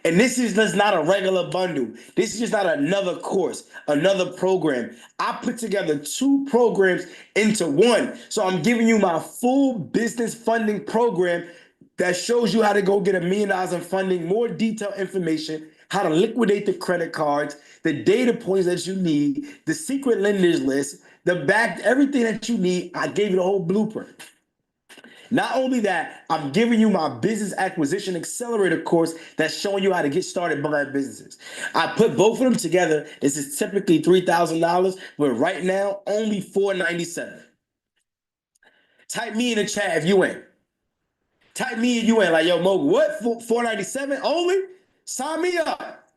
And this is just not a regular bundle. This is just not another course, another program. I put together two programs into one. So I'm giving you my full business funding program that shows you how to go get $1 million in funding, more detailed information, how to liquidate the credit cards, the data points that you need, the secret lenders list, everything that you need. I gave you the whole blueprint. Not only that, I'm giving you my business acquisition accelerator course that's showing you how to get started buying businesses. I put both of them together. This is typically $3,000, but right now, only $497. Type me in the chat if you ain't. Type me if you ain't. Like, yo, Mogul, what? $497 only? Sign me up.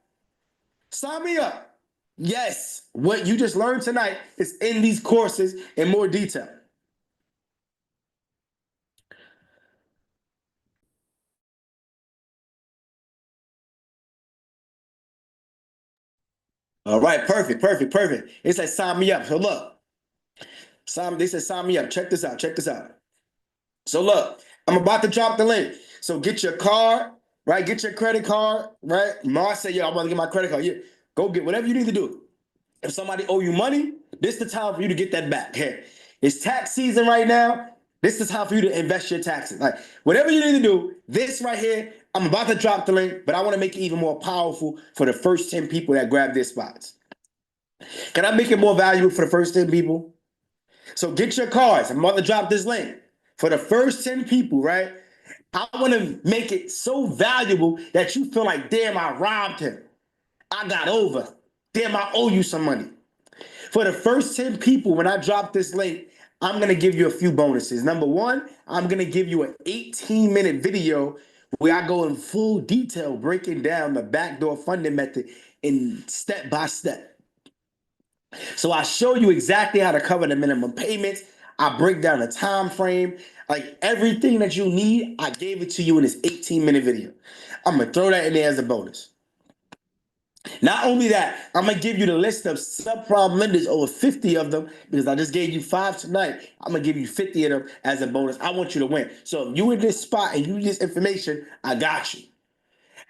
Sign me up. Yes, what you just learned tonight is in these courses in more detail. All right, perfect, perfect, perfect. It says sign me up. So look, they said sign me up. Check this out. Check this out. So look, I'm about to drop the link. So get your card, right? Get your credit card, right? Mars said, yo, I'm about to get my credit card. Yeah, go get whatever you need to do. If somebody owe you money, this is the time for you to get that back. Here, it's tax season right now. This is how for you to invest your taxes. Like whatever you need to do, this right here, I'm about to drop the link, but I want to make it even more powerful for the first 10 people that grab their spots. Can I make it more valuable for the first 10 people? So get your cards. I'm about to drop this link. For the first 10 people, right? I want to make it so valuable that you feel like, damn, I robbed him. I got over. Damn, I owe you some money. For the first 10 people, when I drop this link, I'm going to give you a few bonuses. Number one, I'm going to give you an 18-minute video where I go in full detail breaking down the backdoor funding method in step by step. So I show you exactly how to cover the minimum payments. I break down the time frame. Like everything that you need, I gave it to you in this 18-minute video. I'm gonna throw that in there as a bonus. Not only that, I'm gonna give you the list of subprime lenders, over 50 of them, because I just gave you 5 tonight. I'm gonna give you 50 of them as a bonus. I want you to win. So if you in this spot and you need this information, I got you.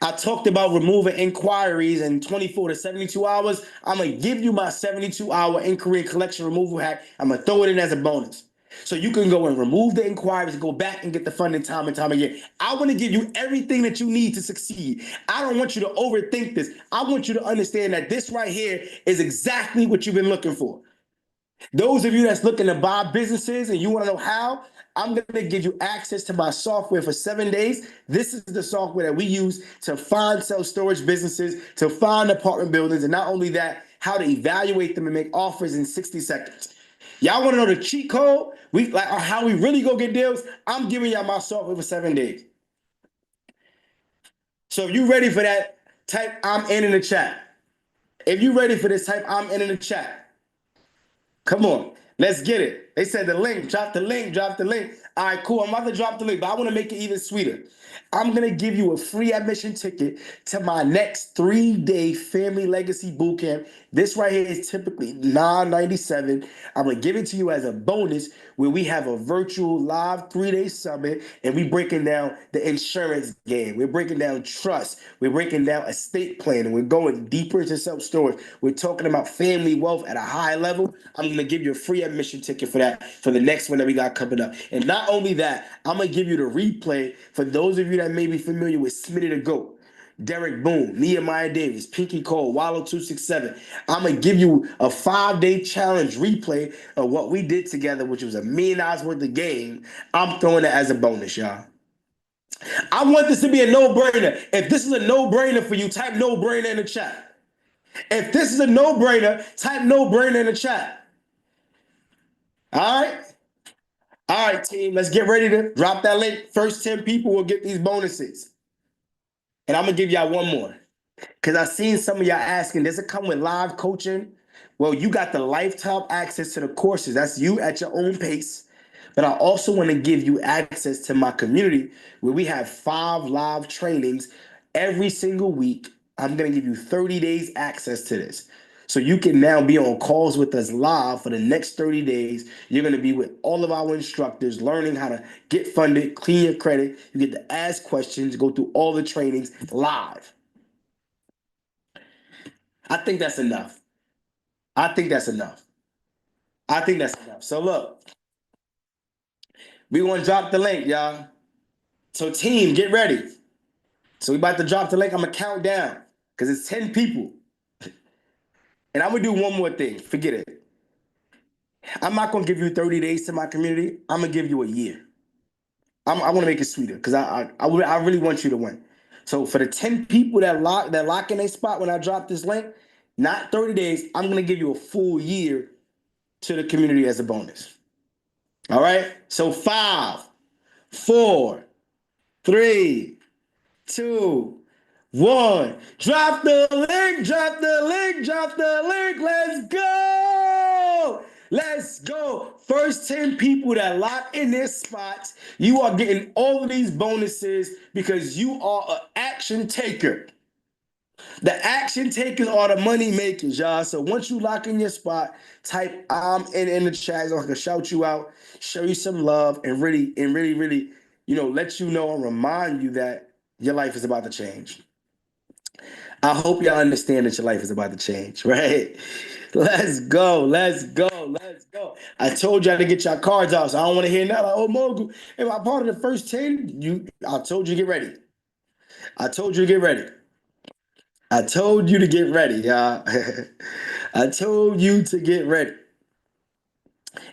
I talked about removing inquiries in 24 to 72 hours. I'm going to give you my 72-hour inquiry and collection removal hack. I'm going to throw it in as a bonus. So you can go and remove the inquiries and go back and get the funding time and time again. I want to give you everything that you need to succeed. I don't want you to overthink this. I want you to understand that this right here is exactly what you've been looking for. Those of you that's looking to buy businesses and you want to know how, I'm going to give you access to my software for 7 days. This is the software that we use to find self-storage businesses, to find apartment buildings, and not only that, how to evaluate them and make offers in 60 seconds. Y'all want to know the cheat code? Or how we really go get deals? I'm giving y'all my software for 7 days. So if you ready for that, type I'm in the chat. If you ready for this, type I'm in the chat. Come on, let's get it. They said the link, drop the link, drop the link. All right, cool. I'm about to drop the link, but I want to make it even sweeter. I'm going to give you a free admission ticket to my next 3-day Family Legacy Bootcamp. This right here is typically $997. I'm going to give it to you as a bonus where we have a virtual live 3-day summit and we breaking down the insurance game. We're breaking down trust. We're breaking down estate planning. We're going deeper into self-storage. We're talking about family wealth at a high level. I'm going to give you a free admission ticket for that for the next one that we got coming up. And not only that, I'm going to give you the replay for those of you that may be familiar with Smitty the Goat, Derek Boone, Nehemiah Davis, Pinky Cole, Wallow267. I'm going to give you a 5-day challenge replay of what we did together, which was $1 million worth of game. I'm throwing it as a bonus, y'all. I want this to be a no-brainer. If this is a no-brainer for you, type no-brainer in the chat. If this is a no-brainer, type no-brainer in the chat. All right? All right, team, let's get ready to drop that link. First 10 people will get these bonuses. And I'm going to give y'all one more. Because I've seen some of y'all asking, does it come with live coaching? Well, you got the lifetime access to the courses. That's you at your own pace. But I also want to give you access to my community where we have 5 live trainings every single week. I'm going to give you 30 days access to this. So you can now be on calls with us live for the next 30 days. You're going to be with all of our instructors, learning how to get funded, clean your credit. You get to ask questions, go through all the trainings live. I think that's enough. I think that's enough. I think that's enough. So look, we want to drop the link, y'all. So team, get ready. So we about to drop the link. I'm going to count down because it's 10 people. And I'm going to do one more thing. Forget it. I'm not going to give you 30 days to my community. I'm going to give you a year. I want to make it sweeter because I really want you to win. So for the 10 people that lock in a spot when I drop this link, not 30 days, I'm going to give you a full year to the community as a bonus. All right? So 5, 4, 3, 2, 1. Drop the link, drop the link, drop the link. Let's go. Let's go. First 10 people that lock in their spots, you are getting all of these bonuses because you are an action taker. The action takers are the money makers, y'all. So once you lock in your spot, type I'm in the chat so I can shout you out, show you some love, and really, let you know and remind you that your life is about to change. I hope y'all understand that your life is about to change, right? Let's go, let's go, let's go. I told y'all to get your cards out, so I don't want to hear nothing like, oh, Mogul, if I'm part of the first 10, I told you to get ready. I told you to get ready. I told you to get ready, y'all. I told you to get ready.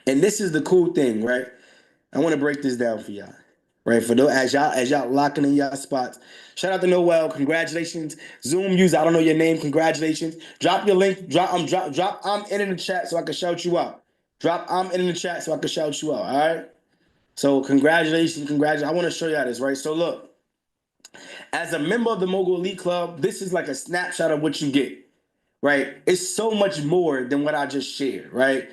And this is the cool thing, right? I want to break this down for y'all. Right, for those as y'all locking in y'all spots. Shout out to Noel, congratulations. Zoom user, I don't know your name, congratulations. Drop your link, drop I'm in the chat so I can shout you out. Drop I'm in the chat so I can shout you out. All right. So congratulations. I want to show y'all this, right? So look, as a member of the Mogul Elite Club, this is like a snapshot of what you get, right? It's so much more than what I just shared, right?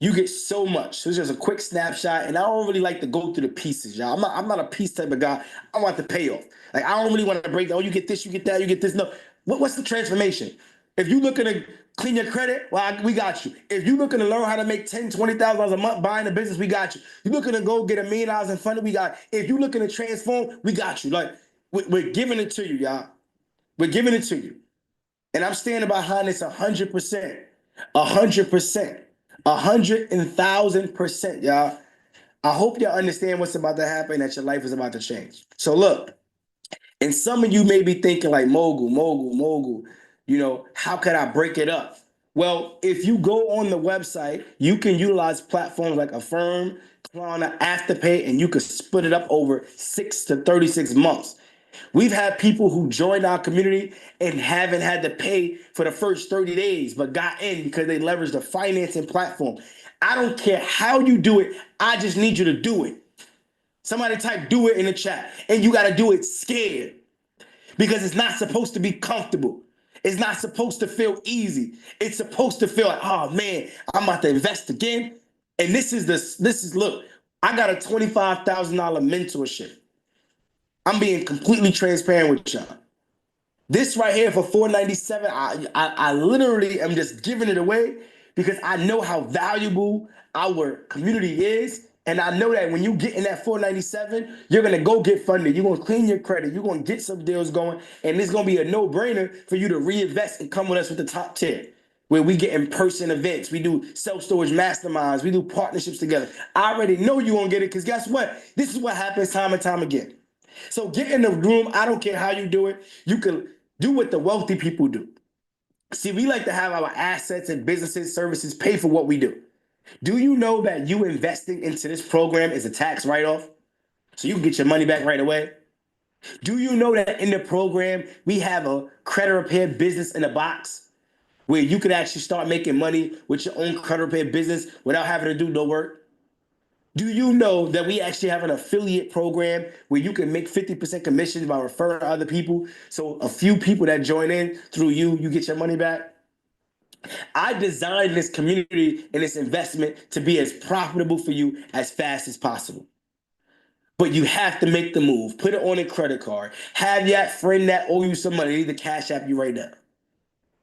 you get so much. So it's just a quick snapshot, and I don't really like to go through the pieces, y'all. I'm not a piece type of guy. I want the payoff. Like I don't really want to break down. Oh, you get this, you get that, you get this. No, what's the transformation? If you looking to clean your credit, well, we got you. If you looking to learn how to make $10,000, $20,000 a month buying a business, we got you. You looking to go get $1,000,000 in funding, we got. If you looking to transform, we got you. Like we're giving it to you, y'all. We're giving it to you. And I'm standing behind this 100%, 100%, 100,000%, y'all. I hope y'all understand what's about to happen, that your life is about to change. So look, and some of you may be thinking like mogul, how could I break it up? Well, if you go on the website, you can utilize platforms like Affirm, Klarna, Afterpay, and you can split it up over 6 to 36 months. We've had people who joined our community and haven't had to pay for the first 30 days, but got in because they leveraged the financing platform. I don't care how you do it. I just need you to do it. Somebody type do it in the chat. And you got to do it scared because it's not supposed to be comfortable. It's not supposed to feel easy. It's supposed to feel like, oh man, I'm about to invest again. And look, I got a $25,000 mentorship. I'm being completely transparent with y'all. This right here for $497, I literally am just giving it away because I know how valuable our community is. And I know that when you get in that $497, you're gonna go get funded. You're gonna clean your credit. You're gonna get some deals going, and it's gonna be a no-brainer for you to reinvest and come with us with the top tier, where we get in-person events. We do self-storage masterminds. We do partnerships together. I already know you're gonna get it because guess what? This is what happens time and time again. So get in the room. I don't care how you do it. You can do what the wealthy people do. See, we like to have our assets and businesses, services pay for what we do. Do you know that you investing into this program is a tax write-off? So you can get your money back right away. Do you know that in the program, we have a credit repair business in a box where you could actually start making money with your own credit repair business without having to do no work? Do you know that we actually have an affiliate program where you can make 50% commissions by referring other people? So a few people that join in through you, you get your money back. I designed this community and this investment to be as profitable for you as fast as possible. But you have to make the move. Put it on a credit card. Have that friend that owe you some money. They need to cash app you right now.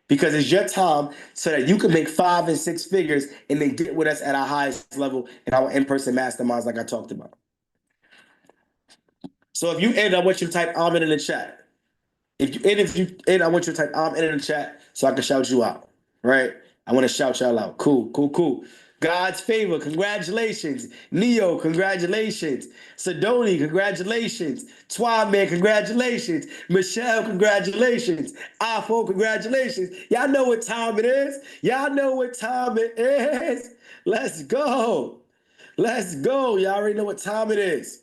Because it's your time so that you can make 5 and 6 figures and then get with us at our highest level in our in-person masterminds like I talked about. So if you end, I want you to type Ahmed in the chat. If you end, I want you to type Ahmed in the chat so I can shout you out, right? I want to shout y'all out. Cool. God's favor, congratulations. Neo, congratulations. Sidoni, congratulations. Twan, congratulations. Michelle, congratulations. Afo, congratulations. Y'all know what time it is. Y'all know what time it is. Let's go. Y'all already know what time it is.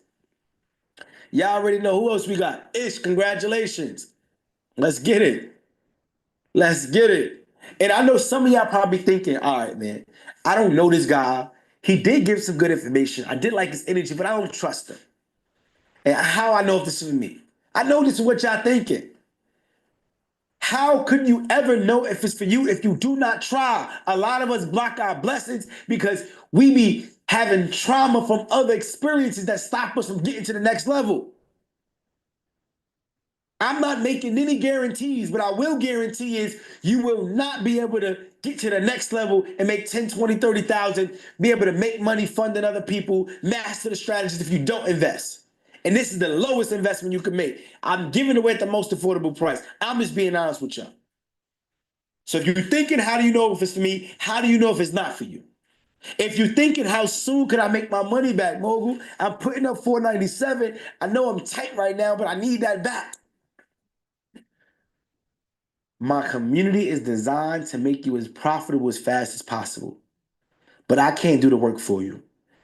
Y'all already know who else we got. Ish, congratulations. Let's get it. And I know some of y'all probably thinking, all right, man, I don't know this guy. He did give some good information. I did like his energy, but I don't trust him. And how I know if this is for me? I know this is what y'all thinking. How could you ever know if it's for you if you do not try? A lot of us block our blessings because we be having trauma from other experiences that stop us from getting to the next level. I'm not making any guarantees, but I will guarantee is you will not be able to get to the next level and make 10, 20, 30,000, be able to make money funding other people, master the strategies if you don't invest. And this is the lowest investment you can make. I'm giving away at the most affordable price. I'm just being honest with y'all. So if you're thinking, how do you know if it's for me? How do you know if it's not for you? If you're thinking, how soon could I make my money back, Mogul? I'm putting up 497. I know I'm tight right now, but I need that back. My community is designed to make you as profitable as fast as possible. But I can't do the work for you.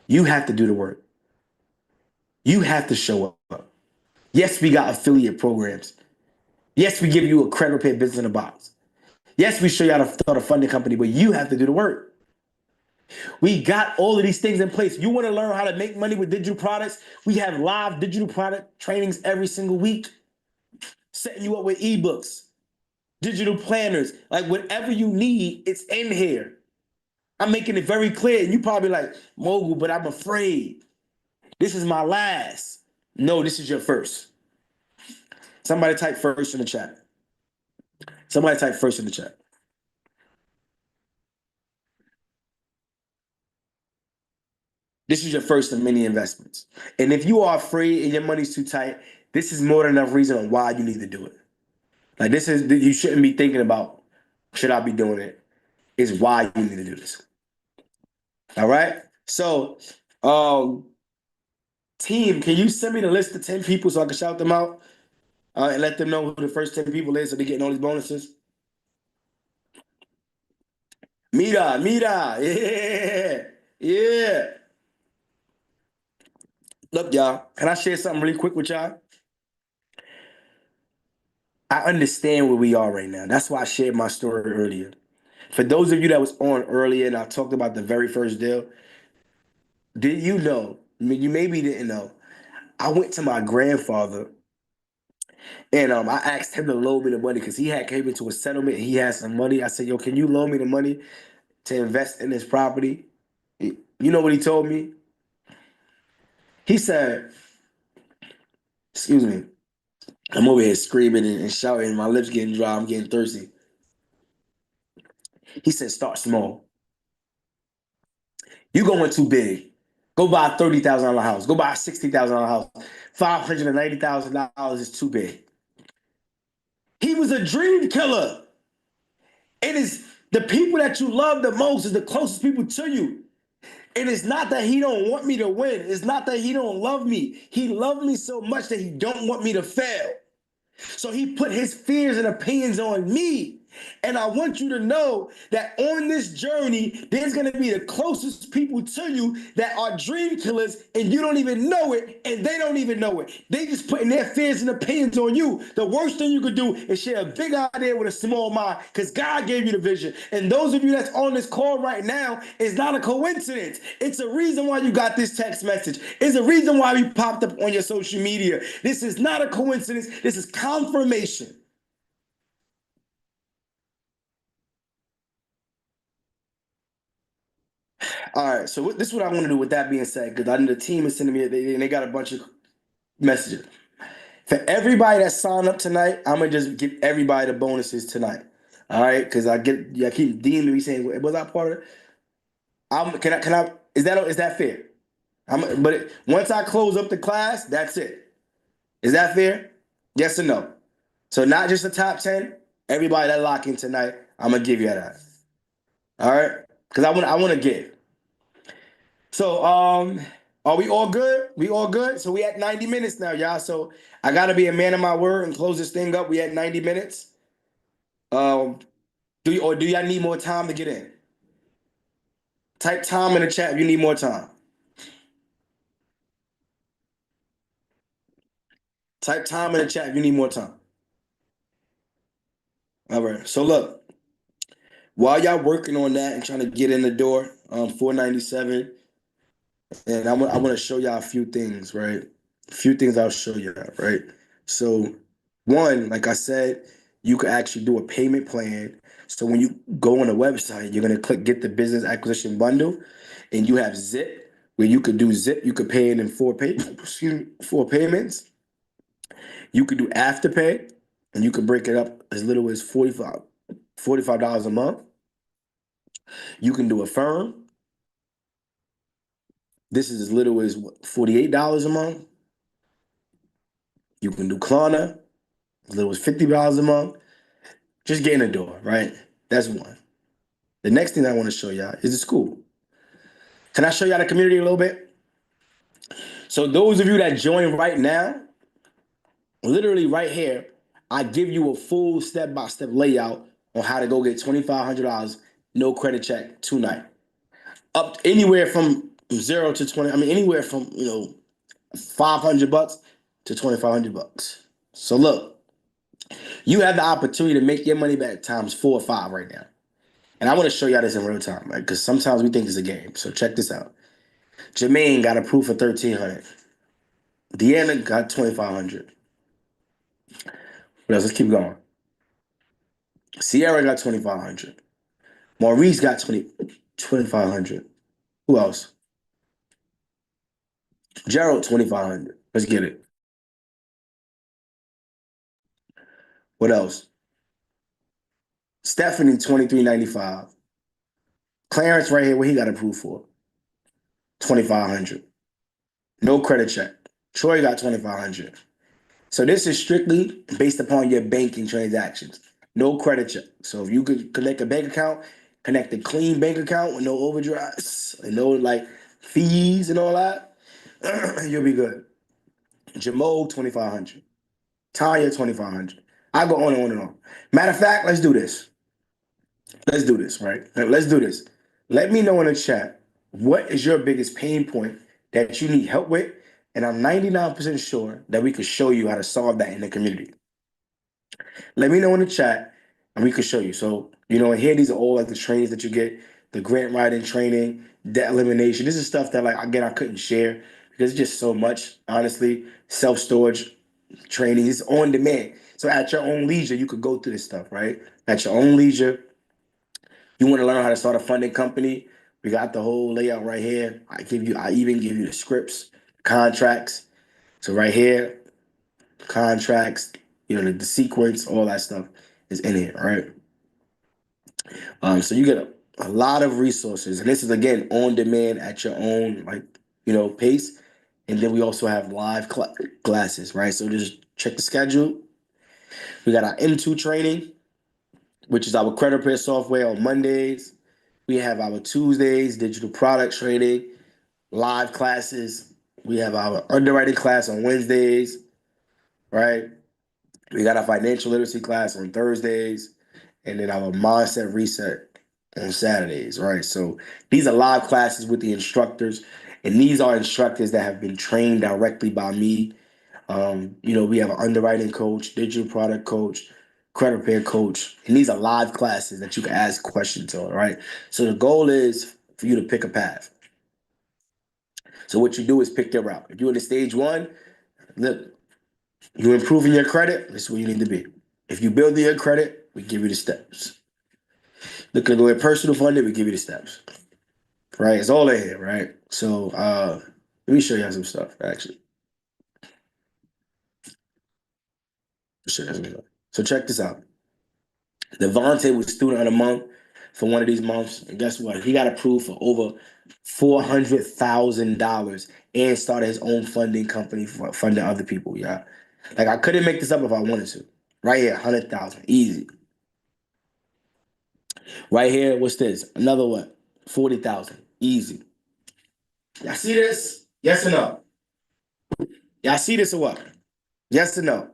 You have to do the work. You have to show up. Yes, we got affiliate programs. Yes, we give you a credit repair business in a box. Yes, we show you how to start a funding company, but you have to do the work. We got all of these things in place. You want to learn how to make money with digital products? We have live digital product trainings every single week, setting you up with ebooks, digital planners, like whatever you need, it's in here. I'm making it very clear. And you probably like, Mogul, but I'm afraid. This is my last. No, this is your first. Somebody type first in the chat. Somebody type first in the chat. This is your first of many investments. And if you are afraid and your money's too tight, this is more than enough reason on why you need to do it. Like this is you shouldn't be thinking about should I be doing it? Is why you need to do this. All right. So, um, team, can you send me the list of 10 people so I can shout them out and let them know who the first 10 people is so they're getting all these bonuses? Mira, yeah, yeah. Look, y'all, can I share something really quick with y'all? I understand where we are right now. That's why I shared my story earlier. For those of you that was on earlier and I talked about the very first deal, did you know? I mean, you maybe didn't know. I went to my grandfather and I asked him to loan me the money because he had came into a settlement and he had some money. I said, "Yo, can you loan me the money to invest in this property?" You know what he told me? He said, "Excuse me." I'm over here screaming and shouting. My lips getting dry. I'm getting thirsty. He said, "Start small. You going too big. Go buy a $30,000 house. Go buy a $60,000 house. $590,000 is too big." He was a dream killer. It is the people that you love the most is the closest people to you. And it's not that he don't want me to win. It's not that he don't love me. He loved me so much that he don't want me to fail. So he put his fears and opinions on me. And I want you to know that on this journey, there's going to be the closest people to you that are dream killers, and you don't even know it, and they don't even know it. They just putting their fears and opinions on you. The worst thing you could do is share a big idea with a small mind, because God gave you the vision. And those of you that's on this call right now, it's not a coincidence. It's a reason why you got this text message. It's a reason why we popped up on your social media. This is not a coincidence. This is confirmation. All right, so this is what I want to do with that being said, because I know the team is sending me, they got a bunch of messages. For everybody that signed up tonight, I'm gonna just give everybody the bonuses tonight. All right, because I keep DMing me saying, was I part of it? Is that fair? Once I close up the class, that's it. Is that fair? Yes or no? So not just the top 10, everybody that lock in tonight, I'm gonna give you that. All right, because I want to give. So, are we all good? We all good? So we at 90 minutes now, y'all. So I gotta be a man of my word and close this thing up. We at 90 minutes. Um, do y'all need more time to get in? Type time in the chat if you need more time. Type time in the chat if you need more time. All right. So look, while y'all working on that and trying to get in the door, 497, and I want to show y'all a few things, right? A few things I'll show you, right? So, one, like I said, you could actually do a payment plan. So when you go on the website, you're gonna click Get the Business Acquisition Bundle, and you have Zip, where you could do Zip. You could pay it in four payments. You could do Afterpay, and you could break it up as little as $45 a month. You can do Affirm. This is as little as $48 a month. You can do Klarna, as little as $50 a month. Just get in the door, right? That's one. The next thing I want to show y'all is the school. Can I show y'all the community a little bit? So those of you that join right now, literally right here, I give you a full step-by-step layout on how to go get $2,500, no credit check tonight. Up anywhere from 0 to 20. I mean, anywhere from, $500 to $2,500. So look, you have the opportunity to make your money back times 4 or 5 right now. And I want to show y'all this in real time, right? Because sometimes we think it's a game. So check this out. Jermaine got approved for 1,300. Deanna got 2,500. What else? Let's keep going. Sierra got 2,500. Maurice got 20. 2,500. Who else? Gerald, 2,500. Let's get it. What else? Stephanie, 23.95. Clarence right here, what he got approved for? 2,500. No credit check. Troy got 2,500. So this is strictly based upon your banking transactions. No credit check. So if you could connect a bank account, connect a clean bank account with no overdrafts and no like fees and all that, you'll be good. Jamal, 2,500. Tanya, 2,500. I go on and on and on. Matter of fact, let's do this. Let's do this, right? Let's do this. Let me know in the chat what is your biggest pain point that you need help with, and I'm 99% sure that we could show you how to solve that in the community. Let me know in the chat, and we could show you. So, and here these are all like the trainings that you get, the grant writing training, debt elimination. This is stuff that like again I couldn't share because it's just so much, honestly. Self-storage training is on demand. So at your own leisure, you could go through this stuff, right? At your own leisure. You want to learn how to start a funding company? We got the whole layout right here. I even give you the scripts, contracts. So right here, contracts, the sequence, all that stuff is in here, right? So you get a lot of resources, and this is again on demand at your own pace. And then we also have live classes, right? So just check the schedule. We got our M2 training, which is our credit repair software on Mondays. We have our Tuesdays, digital product training, live classes. We have our underwriting class on Wednesdays, right? We got our financial literacy class on Thursdays, and then our mindset reset on Saturdays, right? So these are live classes with the instructors, and these are instructors that have been trained directly by me. We have an underwriting coach, digital product coach, credit repair coach, and these are live classes that you can ask questions on, right? So the goal is for you to pick a path. So what you do is pick your route. If you're in the stage one, look, you're improving your credit, this is where you need to be. If you're building your credit, we give you the steps. Looking to go at personal funding, we give you the steps. Right? It's all in here, right? So let me show you some stuff, actually. So check this out. Devontae was student of the month for one of these months. And guess what? He got approved for over $400,000 and started his own funding company for funding other people. Yeah. Like I couldn't make this up if I wanted to. Right here, 100,000. Easy. Right here, what's this? Another what? 40,000. Easy. Y'all see this? Yes or no? Y'all see this or what? Yes or no?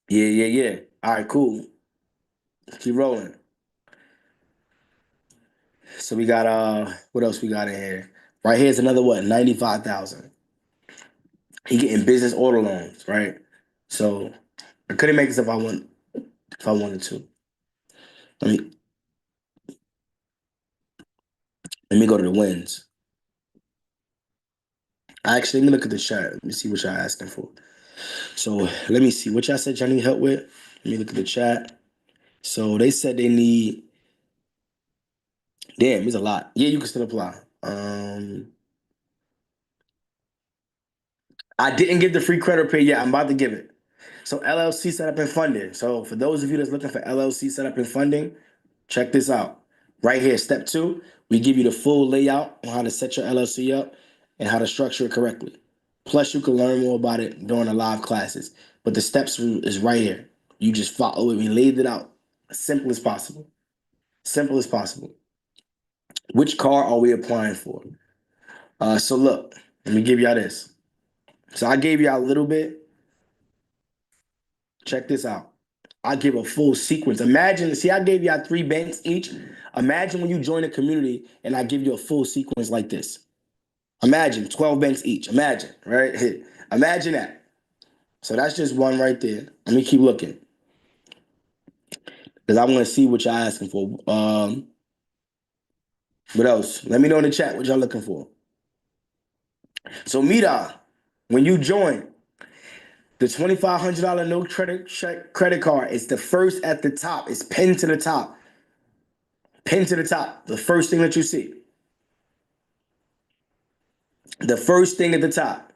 Yeah. All right, cool. Keep rolling. So we got what else we got in here? Right here's another what? 95,000. He getting business auto loans, right? So I couldn't make this if I wanted to. Let me let me go to the wins. Actually, let me look at the chat. Let me see what y'all asking for. So let me see what y'all said y'all need help with. Let me look at the chat. So they said they need. Damn, it's a lot. Yeah, you can still apply. I didn't give the free credit repair yet. I'm about to give it. So LLC setup and funding. So for those of you that's looking for LLC setup and funding, check this out. Right here, step 2, we give you the full layout on how to set your LLC up and how to structure it correctly. Plus, you can learn more about it during the live classes. But the steps is right here. You just follow it. We laid it out as simple as possible. Simple as possible. Which car are we applying for? So look, let me give y'all this. So I gave y'all a little bit. Check this out. I give a full sequence. Imagine, see, I gave y'all 3 banks each. Imagine when you join a community and I give you a full sequence like this. Imagine 12 banks each. Imagine, right? Imagine that. So that's just one right there. Let me keep looking. Because I want to see what y'all asking for. What else? Let me know in the chat what y'all looking for. So Mita, when you join, the $2,500 no credit card is the first at the top. It's pinned to the top. Pin to the top, the first thing that you see. The first thing at the top.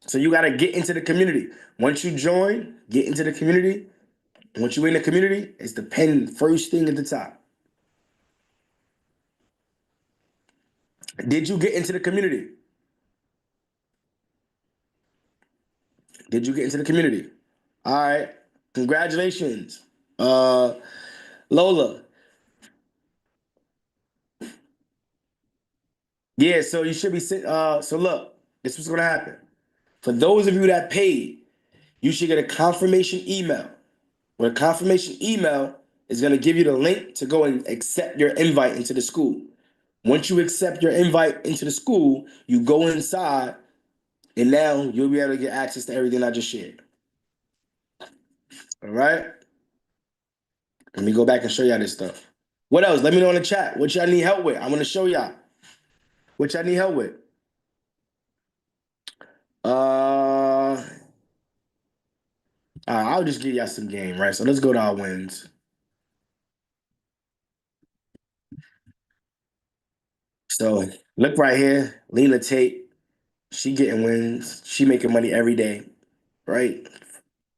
So you got to get into the community. Once you join, get into the community. Once you're in the community, it's the pin first thing at the top. Did you get into the community? Did you get into the community? All right. Congratulations. Lola. Yeah, so you should be sitting. So look, this is what's gonna happen. For those of you that paid, you should get a confirmation email. Where a confirmation email is gonna give you the link to go and accept your invite into the school. Once you accept your invite into the school, you go inside, and now you'll be able to get access to everything I just shared. All right. Let me go back and show y'all this stuff. What else? Let me know in the chat. What y'all need help with? I'm gonna show y'all. What y'all need help with? I'll just give y'all some game, right? So let's go to our wins. So look right here, Lena Tate. She getting wins. She making money every day, right?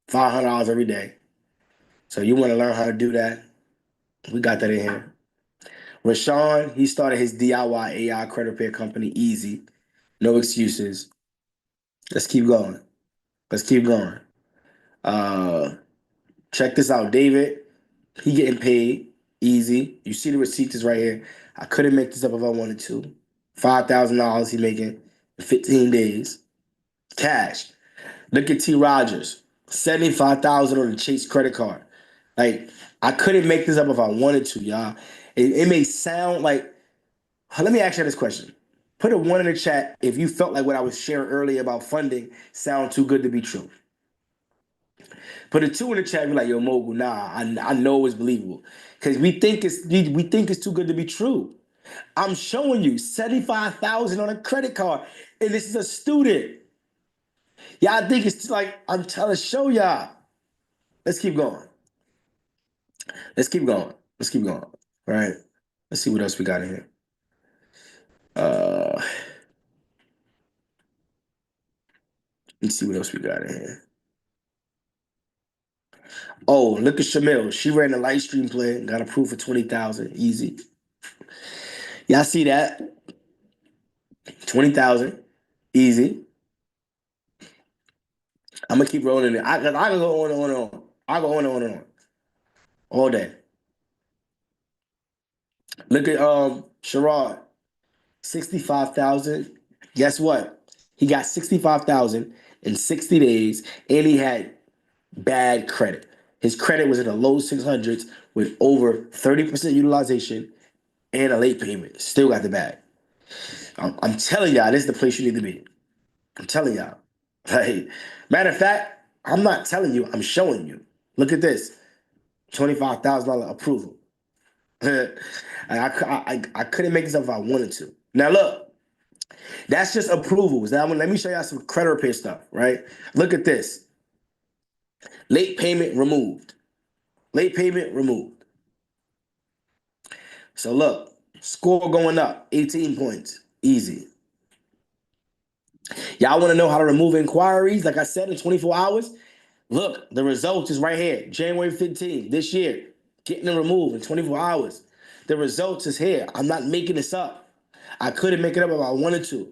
$500 every day. So you want to learn how to do that? We got that in here. Rashawn, he started his DIY AI credit repair company easy. No excuses. Let's keep going. Let's keep going. Uh, check this out, David. He getting paid easy. You see the receipts is right here. I couldn't make this up if I wanted to. $5,000 he making in 15 days. Cash. Look at T. Rogers. 75,000 on the Chase credit card. Like, I couldn't make this up if I wanted to, y'all. It may sound like, let me ask you this question. Put a one in the chat if you felt like what I was sharing earlier about funding sound too good to be true. Put a two in the chat. Be like, yo, Mogul, nah, I know it's believable because we think it's too good to be true. I'm showing you 75,000 on a credit card, and this is a student. Y'all think it's like I'm trying to show y'all. Let's keep going. Let's keep going. Let's keep going. All right. Let's see what else we got in here. Let's see what else we got in here. Oh, look at Shamil. She ran a live stream play, got approved for 20,000. Easy. Y'all see that? 20,000. Easy. I'm gonna keep rolling it. I can go on and on and on. I go on and on and on all day. Look at Sherrod, 65,000. Guess what? He got 65,000 in 60 days, and he had bad credit. His credit was in the low 600s with over 30% utilization and a late payment. Still got the bag. I'm telling y'all, this is the place you need to be. I'm telling y'all. Like, matter of fact, I'm not telling you, I'm showing you. Look at this. $25,000 approval. And I couldn't make this up if I wanted to. Now look, that's just approvals. Now let me show y'all some credit repair stuff, right? Look at this. Late payment removed. Late payment removed. So look, score going up, 18 points. Easy. Y'all want to know how to remove inquiries? Like I said, in 24 hours? Look, the result is right here. January 15th, this year. Getting them removed in 24 hours. The results is here. I'm not making this up. I couldn't make it up if I wanted to.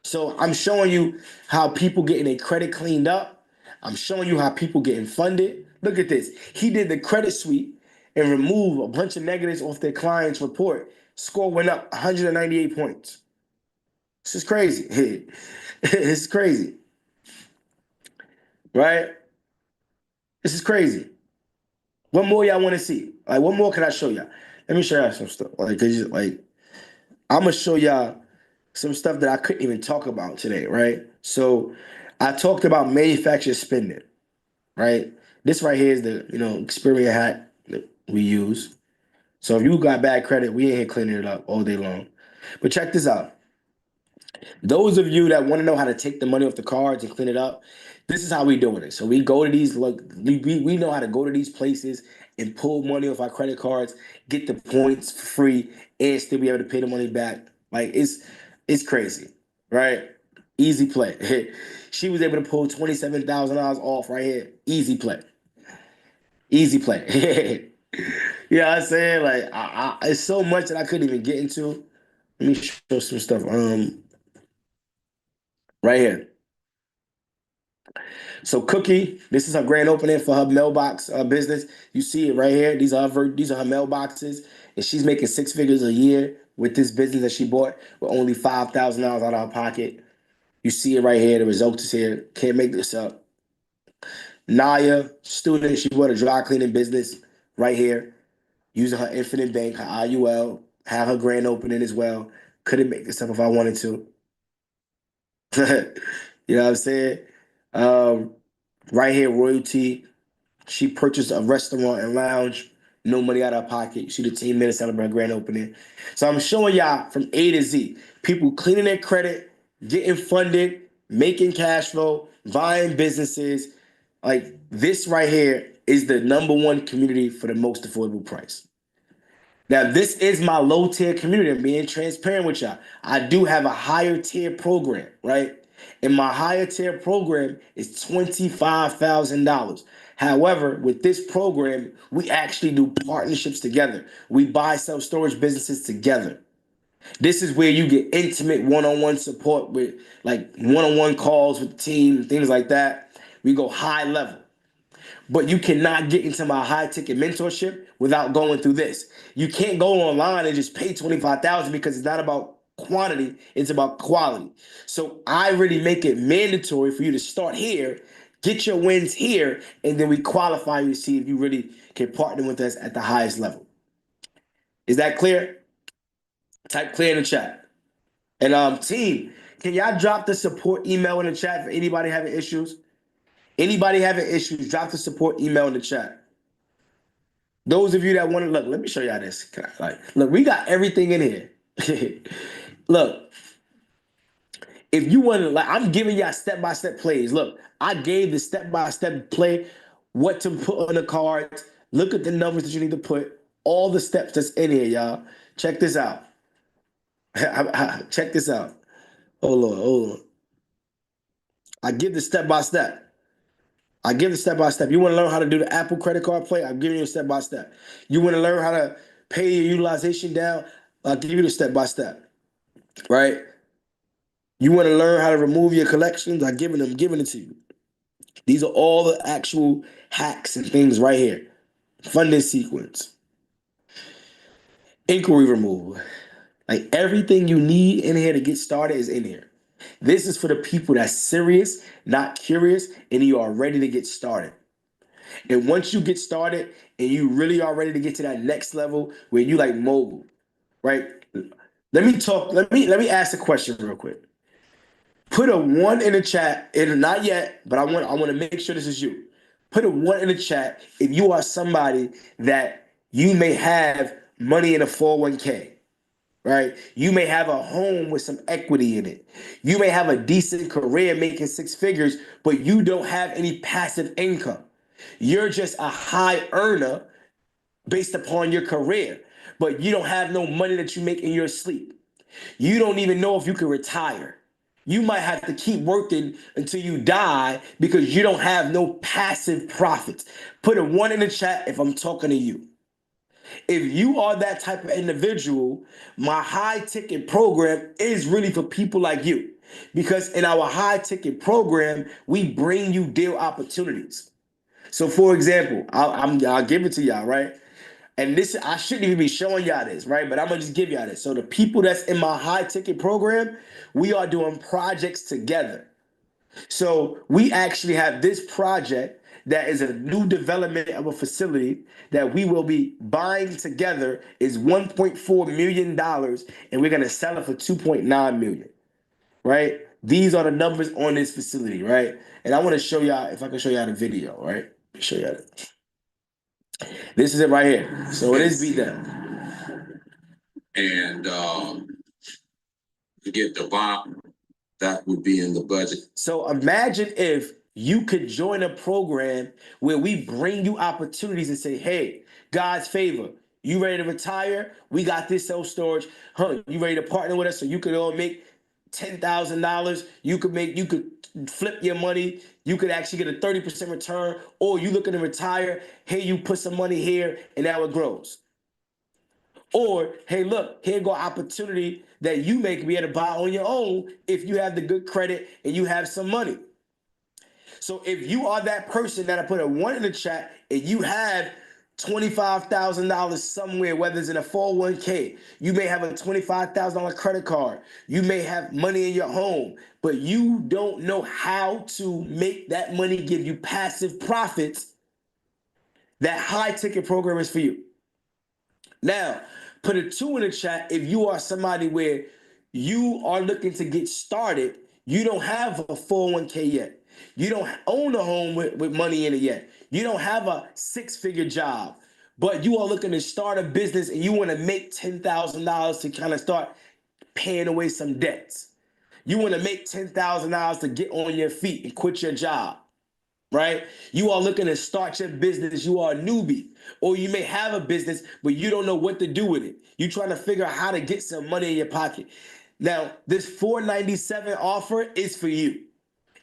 So I'm showing you how people getting their credit cleaned up. I'm showing you how people getting funded. Look at this. He did the credit sweep and removed a bunch of negatives off their client's report. Score went up 198 points. This is crazy. This is crazy. Right? This is crazy. What more y'all want to see? Like, what more can I show y'all? Let me show y'all some stuff. I'm gonna show y'all some stuff that I couldn't even talk about today, right? So I talked about manufacturer spending, right? This right here is the Experian hack that we use. So if you got bad credit, we ain't here cleaning it up all day long. But check this out. Those of you that want to know how to take the money off the cards and clean it up, this is how we doing it. So we go to these, look, we know how to go to these places and pull money off our credit cards, get the points for free, and still be able to pay the money back. Like it's crazy, right? Easy play. She was able to pull $27,000 off right here. Easy play. Easy play. You know what I'm saying? Like it's so much that I couldn't even get into. Let me show some stuff. Right here. So Cookie, this is her grand opening for her mailbox business. You see it right here. These are her mailboxes, and she's making six figures a year with this business that she bought with only $5,000 out of her pocket. You see it right here. The results is here. Can't make this up. Naya, student, she bought a dry cleaning business right here, using her Infinite Bank, her IUL, have her grand opening as well. Couldn't make this up if I wanted to. You know what I'm saying? Um, right here, Royalty. She purchased a restaurant and lounge, no money out of her pocket. She did 10 minutes celebrate her grand opening. So I'm showing y'all from A to Z. People cleaning their credit, getting funded, making cash flow, buying businesses. Like this right here is the number one community for the most affordable price. Now, this is my low tier community. I'm being transparent with y'all. I do have a higher tier program, right? And my higher tier program is $25,000. However, with this program, we actually do partnerships together. We buy self storage businesses together. This is where you get intimate one on one support with like one on one calls with the team, things like that. We go high level. But you cannot get into my high ticket mentorship without going through this. You can't go online and just pay 25,000 because it's not about quantity, it's about quality. So I really make it mandatory for you to start here, get your wins here, and then we qualify you to see if you really can partner with us at the highest level. Is that clear? Type clear in the chat. And team, can y'all drop the support email in the chat for anybody having issues? Anybody having issues, drop the support email in the chat. Those of you that want to look, let me show y'all this. Look, we got everything in here. Look, if you want to, like, I'm giving y'all step-by-step plays. Look, I gave the step-by-step play, what to put on the cards. Look at the numbers that you need to put. All the steps that's in here, y'all. Check this out. Check this out. Hold on. I give the step-by-step. I give the step-by-step. You want to learn how to do the Apple credit card play? I'm giving you a step-by-step. You want to learn how to pay your utilization down? I'll give you the step-by-step. Right? You want to learn how to remove your collections? I'm giving it to you. These are all the actual hacks and things right here. Funding sequence, inquiry removal. Like everything you need in here to get started is in here. This is for the people that's serious, not curious, and you are ready to get started. And once you get started and you really are ready to get to that next level where you like mobile, right? Let me ask a question real quick. Put a one in the chat, and not yet, but I want to make sure this is you. Put a one in the chat if you are somebody that you may have money in a 401k, right? You may have a home with some equity in it. You may have a decent career making six figures, but you don't have any passive income. You're just a high earner based upon your career, but you don't have no money that you make in your sleep. You don't even know if you can retire. You might have to keep working until you die because you don't have no passive profits. Put a one in the chat if I'm talking to you. If you are that type of individual, my high ticket program is really for people like you. Because in our high ticket program, we bring you deal opportunities. So, for example, I'll give it to y'all, right? And this, I shouldn't even be showing y'all this, right? But I'm gonna just give y'all this. So the people that's in my high ticket program, we are doing projects together. So we actually have this project that is a new development of a facility that we will be buying together is $1.4 million, and we're gonna sell it for 2.9 million, right? These are the numbers on this facility, right? And I want to show y'all if I can show y'all the video, right? Show y'all it. This is it right here. So it is beat down. And to get the bond, that would be in the budget. So imagine if you could join a program where we bring you opportunities and say, hey, God's favor, you ready to retire? We got this self-storage. Huh, you ready to partner with us so you could all make $10,000? You could flip your money. You could actually get a 30% return, or you looking to retire. Hey, you put some money here and now it grows. Or, hey, look, here go opportunity that you may be able to buy on your own if you have the good credit and you have some money. So if you are that person that I put a 1 in the chat and you have $25,000 somewhere, whether it's in a 401k, you may have a $25,000 credit card, you may have money in your home, but you don't know how to make that money give you passive profits, that high ticket program is for you. Now, put a 2 in the chat if you are somebody where you are looking to get started. You don't have a 401k yet. You don't own a home with money in it yet. You don't have a 6-figure job, but you are looking to start a business and you want to make $10,000 to kind of start paying away some debts. You want to make $10,000 to get on your feet and quit your job, right? You are looking to start your business. You are a newbie, or you may have a business, but you don't know what to do with it. You're trying to figure out how to get some money in your pocket. Now, this $497 offer is for you.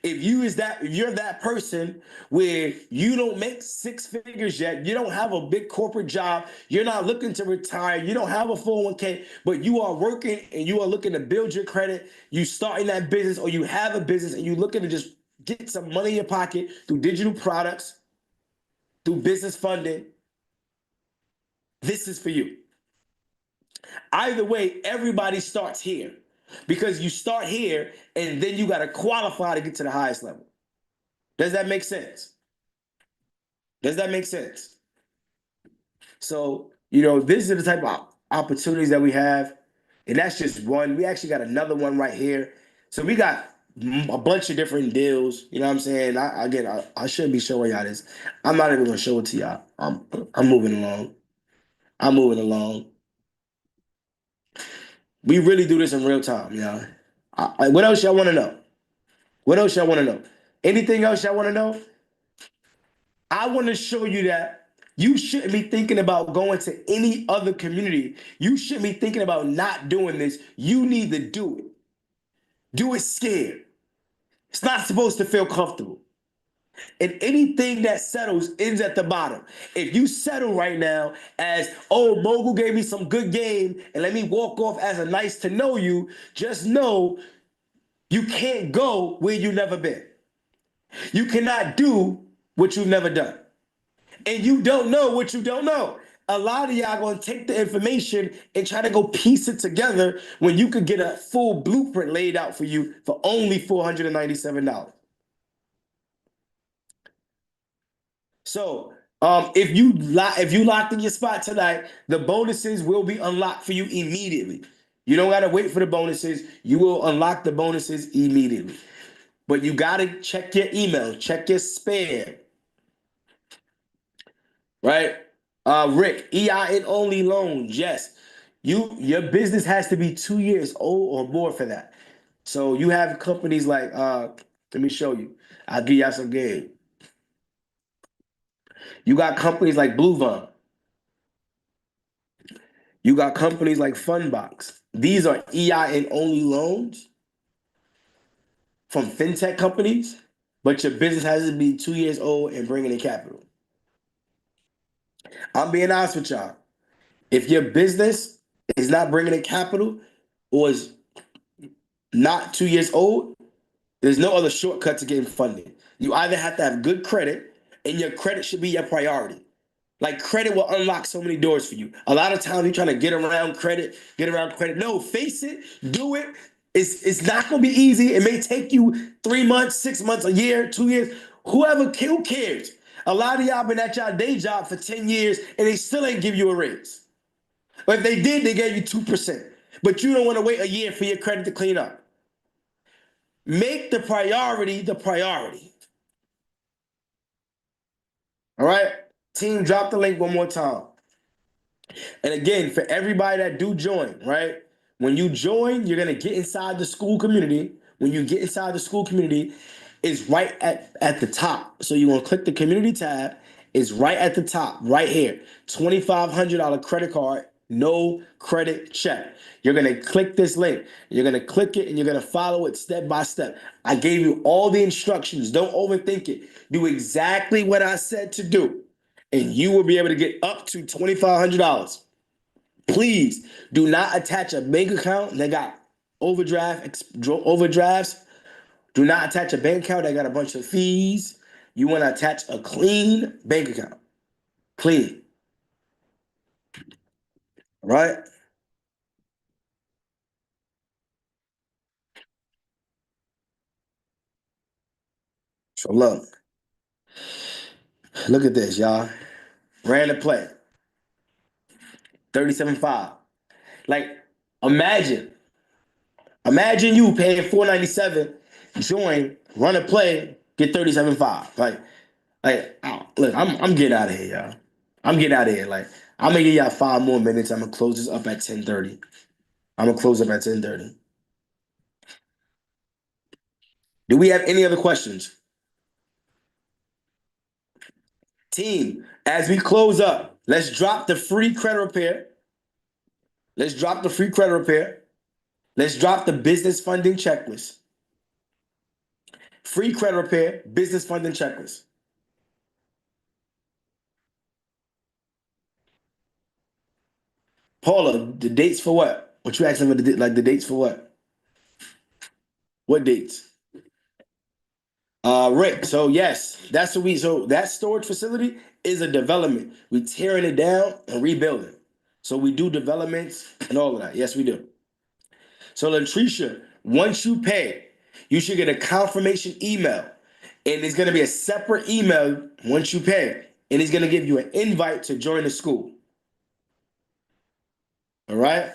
If you're that person where you don't make 6 figures yet, you don't have a big corporate job, you're not looking to retire, you don't have a 401k, but you are working and you are looking to build your credit, you starting that business, or you have a business and you're looking to just get some money in your pocket through digital products, through business funding, this is for you. Either way, everybody starts here because you start here and then you got to qualify to get to the highest level. Does that make sense? Does that make sense? So, this is the type of opportunities that we have. And that's just one. We actually got another one right here. So we got a bunch of different deals. You know what I'm saying? I shouldn't be showing y'all this. I'm not even gonna show it to y'all. I'm moving along. I'm moving along. We really do this in real time, y'all. What else y'all want to know? What else y'all want to know? Anything else y'all want to know? I want to show you that you shouldn't be thinking about going to any other community. You shouldn't be thinking about not doing this. You need to do it. Do it scared. It's not supposed to feel comfortable. And anything that settles ends at the bottom. If you settle right now as, oh, Mogul gave me some good game and let me walk off as a nice to know you, just know you can't go where you've never been. You cannot do what you've never done. And you don't know what you don't know. A lot of y'all gonna take the information and try to go piece it together when you could get a full blueprint laid out for you for only $497. So if you locked in your spot tonight, the bonuses will be unlocked for you immediately. You don't gotta wait for the bonuses. You will unlock the bonuses immediately. But you gotta check your email, check your spam, right? Rick, EIN only loans. Yes, your business has to be 2 years old or more for that. So you have companies like let me show you. I'll give y'all some game. You got companies like Bluevine. You got companies like Fundbox. These are EIN only loans from fintech companies, but your business has to be 2 years old and bringing in capital. I'm being honest with y'all. If your business is not bringing in capital or is not 2 years old, there's no other shortcut to getting funding. You either have to have good credit, and your credit should be your priority. Like, credit will unlock so many doors for you. A lot of times you're trying to get around credit, No, face it, do it. It's not gonna be easy. It may take you 3 months, 6 months, a year, 2 years. Who cares? A lot of y'all been at y'all day job for 10 years and they still ain't give you a raise. But if they did, they gave you 2%. But you don't want to wait a year for your credit to clean up. Make the priority the priority. All right? Team, drop the link one more time. And again, for everybody that do join, right? When you join, you're gonna get inside the school community. When you get inside the school community, it's right at the top. So you're gonna click the community tab. It's right at the top, right here. $2,500 credit card, no credit check. You're gonna click this link. You're gonna click it and you're gonna follow it step by step. I gave you all the instructions. Don't overthink it. Do exactly what I said to do, and you will be able to get up to $2,500. Please do not attach a bank account that got overdrafts. Do not attach a bank account that got a bunch of fees. You want to attach a clean bank account. Clean. All right? So look at this, y'all. Ran the play. 37.5. Like, imagine. Imagine you paying $497, join, run a play, get 37.5. Look, I'm getting out of here, y'all. I'm getting out of here. Like, I'm gonna give y'all 5 more minutes. I'm gonna close this up at 10:30. I'm gonna close up at 10:30. Do we have any other questions? Team, as we close up, let's drop the free credit repair. Let's drop the free credit repair. Let's drop the business funding checklist. Free credit repair, business funding checklist. Paula, the dates for what? What you asking for the dates for what? What dates? Rick, so yes, so that storage facility is a development. We tearing it down and rebuilding. So we do developments and all of that. Yes, we do. So Latricia, once you pay, you should get a confirmation email. And it's gonna be a separate email once you pay. And it's gonna give you an invite to join the school. All right.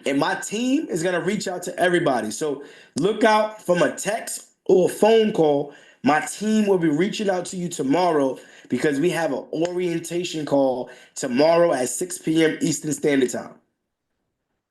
And my team is gonna reach out to everybody. So look out from a text or a phone call. My team will be reaching out to you tomorrow because we have an orientation call tomorrow at 6 p.m. Eastern Standard Time.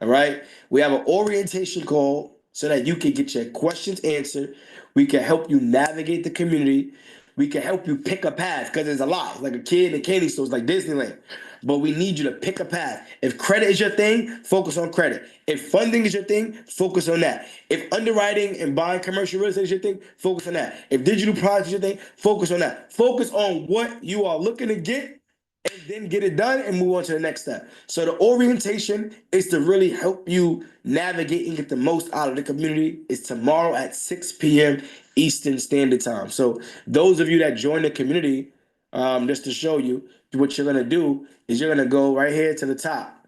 All right. We have an orientation call so that you can get your questions answered. We can help you navigate the community. We can help you pick a path because there's a lot. It's like a kid in a candy store. It's like Disneyland. But we need you to pick a path. If credit is your thing, focus on credit. If funding is your thing, focus on that. If underwriting and buying commercial real estate is your thing, focus on that. If digital products is your thing, focus on that. Focus on what you are looking to get and then get it done and move on to the next step. So the orientation is to really help you navigate and get the most out of the community. It's tomorrow at 6 p.m. Eastern Standard Time. So those of you that join the community, just to show you what you're gonna do is you're gonna go right here to the top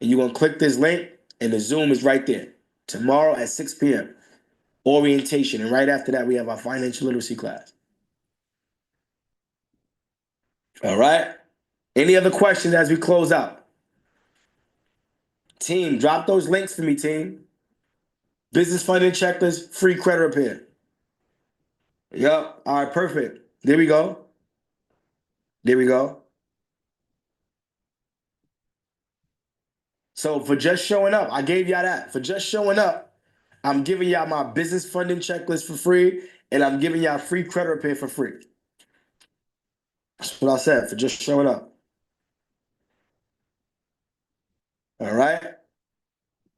and you're gonna click this link and the Zoom is right there. Tomorrow at 6 p.m. Orientation. And right after that, we have our financial literacy class. All right. Any other questions as we close out? Team, drop those links for me, team. Business funding checklist, free credit repair. Yep. All right, perfect. There we go. There we go. So for just showing up, I gave y'all that. For just showing up, I'm giving y'all my business funding checklist for free, and I'm giving y'all free credit repair for free. That's what I said for just showing up. All right.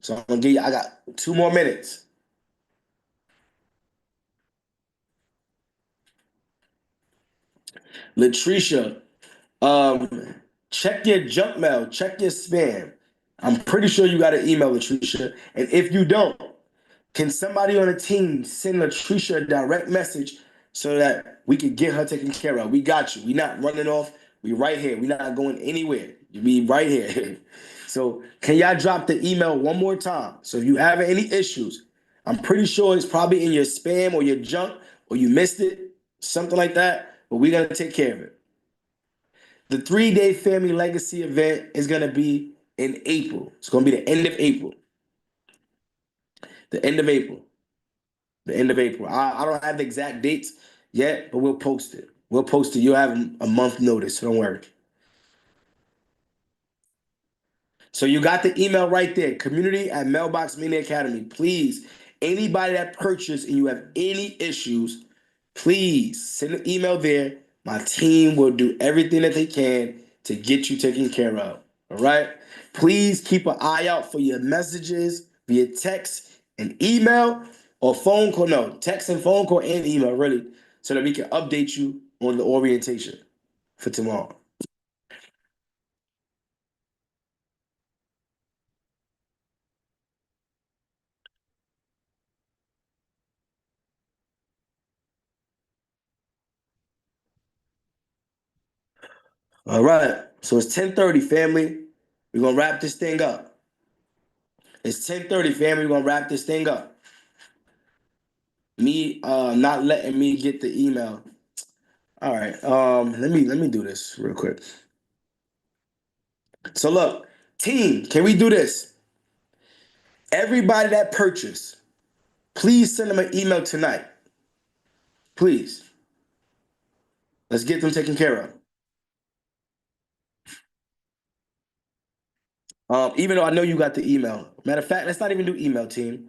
So I'm gonna give you, I got 2 more minutes. Latricia, check your junk mail, check your spam. I'm pretty sure you got an email, Latricia. And if you don't, can somebody on the team send Latricia a direct message so that we can get her taken care of? We got you. We not running off. We right here. We not going anywhere. You be right here. So can y'all drop the email one more time? So if you have any issues, I'm pretty sure it's probably in your spam or your junk or you missed it, something like that. But we're gonna take care of it. The 3-day family legacy event is gonna be in April. It's gonna be the end of April. The end of April. The end of April. I don't have the exact dates yet, but we'll post it. We'll post it. You'll have a month notice, so don't worry. So you got the email right there, community at mailbox millionaire academy. Please, anybody that purchased and you have any issues, please send an email there. My team will do everything that they can to get you taken care of. All right. Please keep an eye out for your messages via text and email or phone call. No, text and phone call and email, really, so that we can update you on the orientation for tomorrow. All right. So it's 10:30, family. We're gonna wrap this thing up. It's 10:30, family. We're gonna wrap this thing up. Me not letting me get the email. All right. Let me do this real quick. So look, team, can we do this? Everybody that purchased, please send them an email tonight. Please. Let's get them taken care of. Even though I know you got the email. Matter of fact, let's not even do email, team.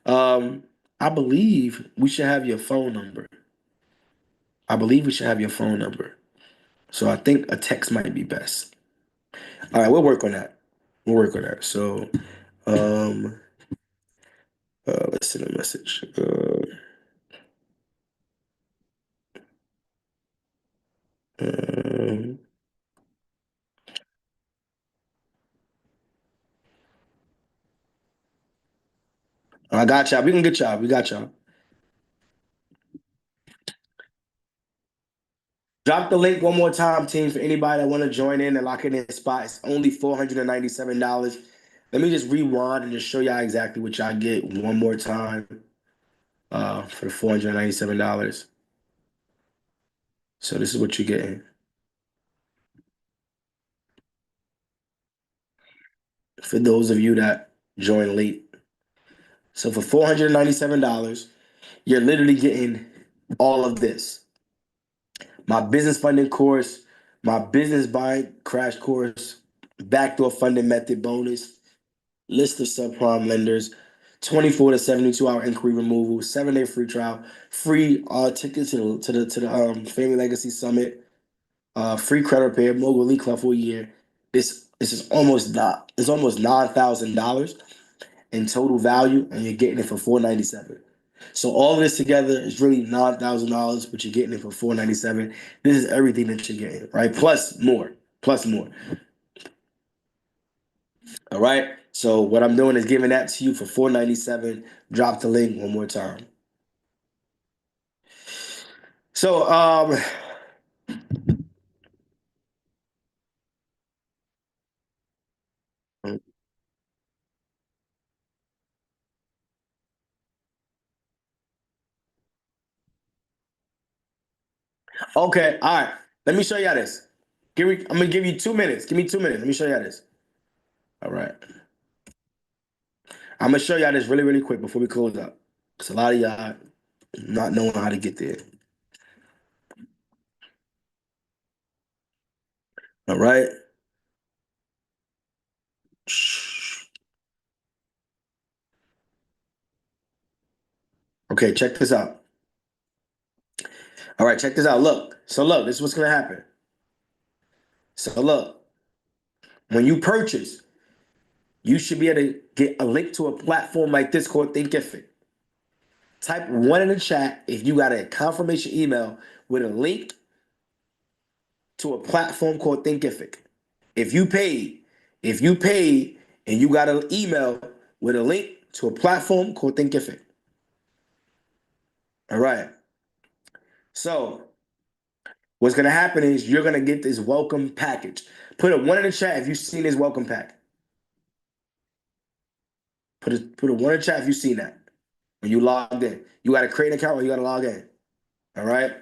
I believe we should have your phone number. I believe we should have your phone number. So I think a text might be best. All right, we'll work on that. We'll work on that. So, um, let's send a message. Um, I got y'all. We can get y'all. We got y'all. Drop the link one more time, team, for anybody that want to join in and lock in their spot. It's only $497. Let me just rewind and just show y'all exactly what y'all get one more time for the $497. So this is what you're getting. For those of you that join late. So for $497, you're literally getting all of this. My business funding course, my business buying crash course, backdoor funding method bonus, list of subprime lenders, 24 to 72 hour inquiry removal, 7-day free trial, free tickets to the Family Legacy Summit, free credit repair, mogul elite club for a year. This is almost $9,000 in total value, and you're getting it for $497. So all of this together is really $9,000, but you're getting it for $497. This is everything that you're getting, right? Plus more, plus more. All right. So what I'm doing is giving that to you for $497. Drop the link one more time. So okay, all right. Let me show y'all this. I'm gonna give you 2 minutes. Give me 2 minutes. Let me show y'all this. All right. I'm gonna show y'all this really, really quick before we close up. Cause a lot of y'all not knowing how to get there. All right. Okay, check this out. All right, check this out. Look. So look, this is what's gonna happen. So look, when you purchase, you should be able to get a link to a platform like this called Thinkific. Type one in the chat if you got a confirmation email with a link to a platform called Thinkific. If you paid, if you paid and you got an email with a link to a platform called Thinkific. All right. So what's gonna happen is you're gonna get this welcome package. Put a one in the chat if you've seen this welcome pack. Put a one in the chat if you've seen that. When you logged in. You gotta create an account or you gotta log in. All right.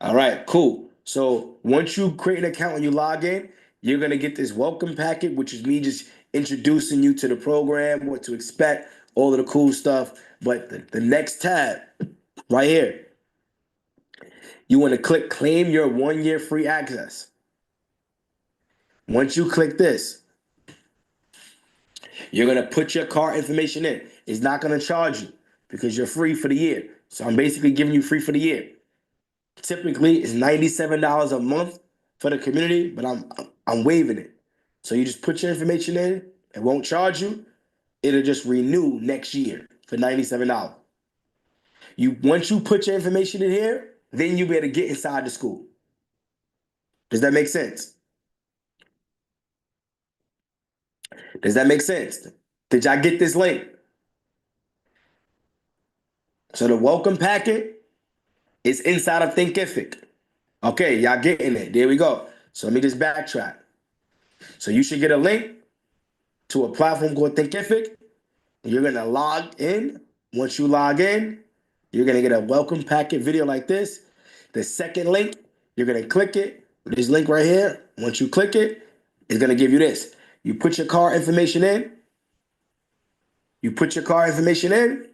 All right, cool. So once you create an account and you log in, you're gonna get this welcome packet, which is me just introducing you to the program, what to expect, all of the cool stuff. But the next tab right here, you want to click claim your 1 year free access. Once you click this, You're gonna put your card information in. It's not gonna charge you because you're free for the year. So I'm basically giving you free for the year. Typically, it's $97 a month for the community, but I'm waiving it. So you just put your information in. It won't charge you. It'll just renew next year for $97. Once you put your information in here, then you'll be able to get inside the school. Does that make sense? Does that make sense? Did y'all get this link? So the welcome packet is inside of Thinkific. Okay, y'all getting it. There we go. So let me just backtrack. So you should get a link to a platform called Thinkific. You're gonna log in. Once you log in, you're gonna get a welcome packet video like this. The second link, you're gonna click it. This link right here. Once you click it, it's gonna give you this. You put your card information in. You put your card information in.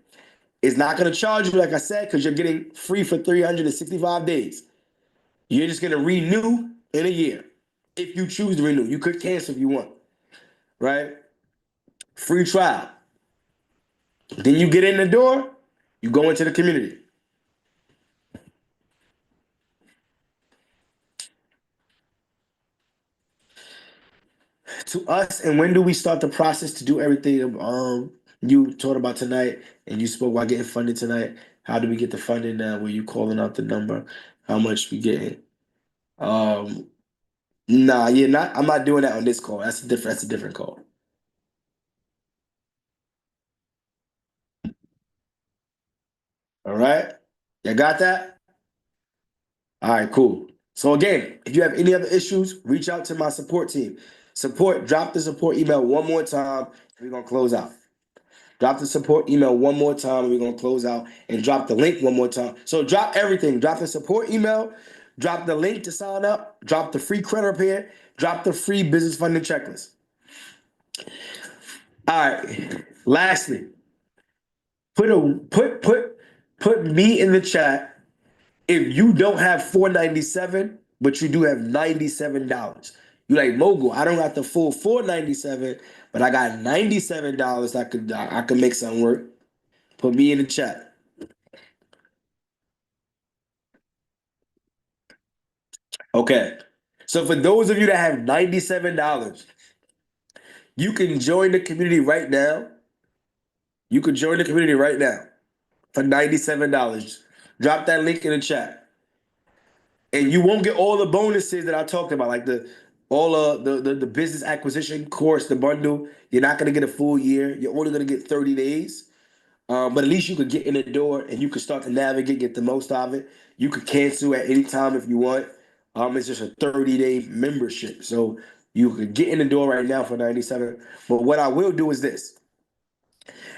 It's not gonna charge you, like I said, because you're getting free for 365 days. You're just gonna renew in a year. If you choose to renew, you could cancel if you want, right? Free trial. Then you get in the door, you go into the community. To us, and when do we start the process to do everything you taught about tonight and you spoke about getting funded tonight? How do we get the funding now? Were you calling out the number? How much we getting? Nah, you're not. I'm not doing that on this call. That's a different call. All right. You got that? All right, cool. So again, if you have any other issues, reach out to my support team. Drop the support email one more time, and we're gonna close out. Drop the support email one more time, and we're gonna close out, and drop the link one more time. So drop everything. Drop the support email, drop the link to sign up, drop the free credit repair, drop the free business funding checklist. All right. Lastly, put me in the chat if you don't have $497, but you do have $97. You like, Mogul, I don't got the full $497, but I got $97. I could make something work. Put me in the chat. Okay. So for those of you that have $97, you can join the community right now. You can join the community right now for $97. Drop that link in the chat. And you won't get all the bonuses that I talked about, like the business acquisition course, the bundle. You're not gonna get a full year. You're only gonna get 30 days. But at least you could get in the door and you could start to navigate, get the most out of it. You could cancel at any time if you want. It's just a 30-day membership. So you could get in the door right now for 97. But what I will do is this.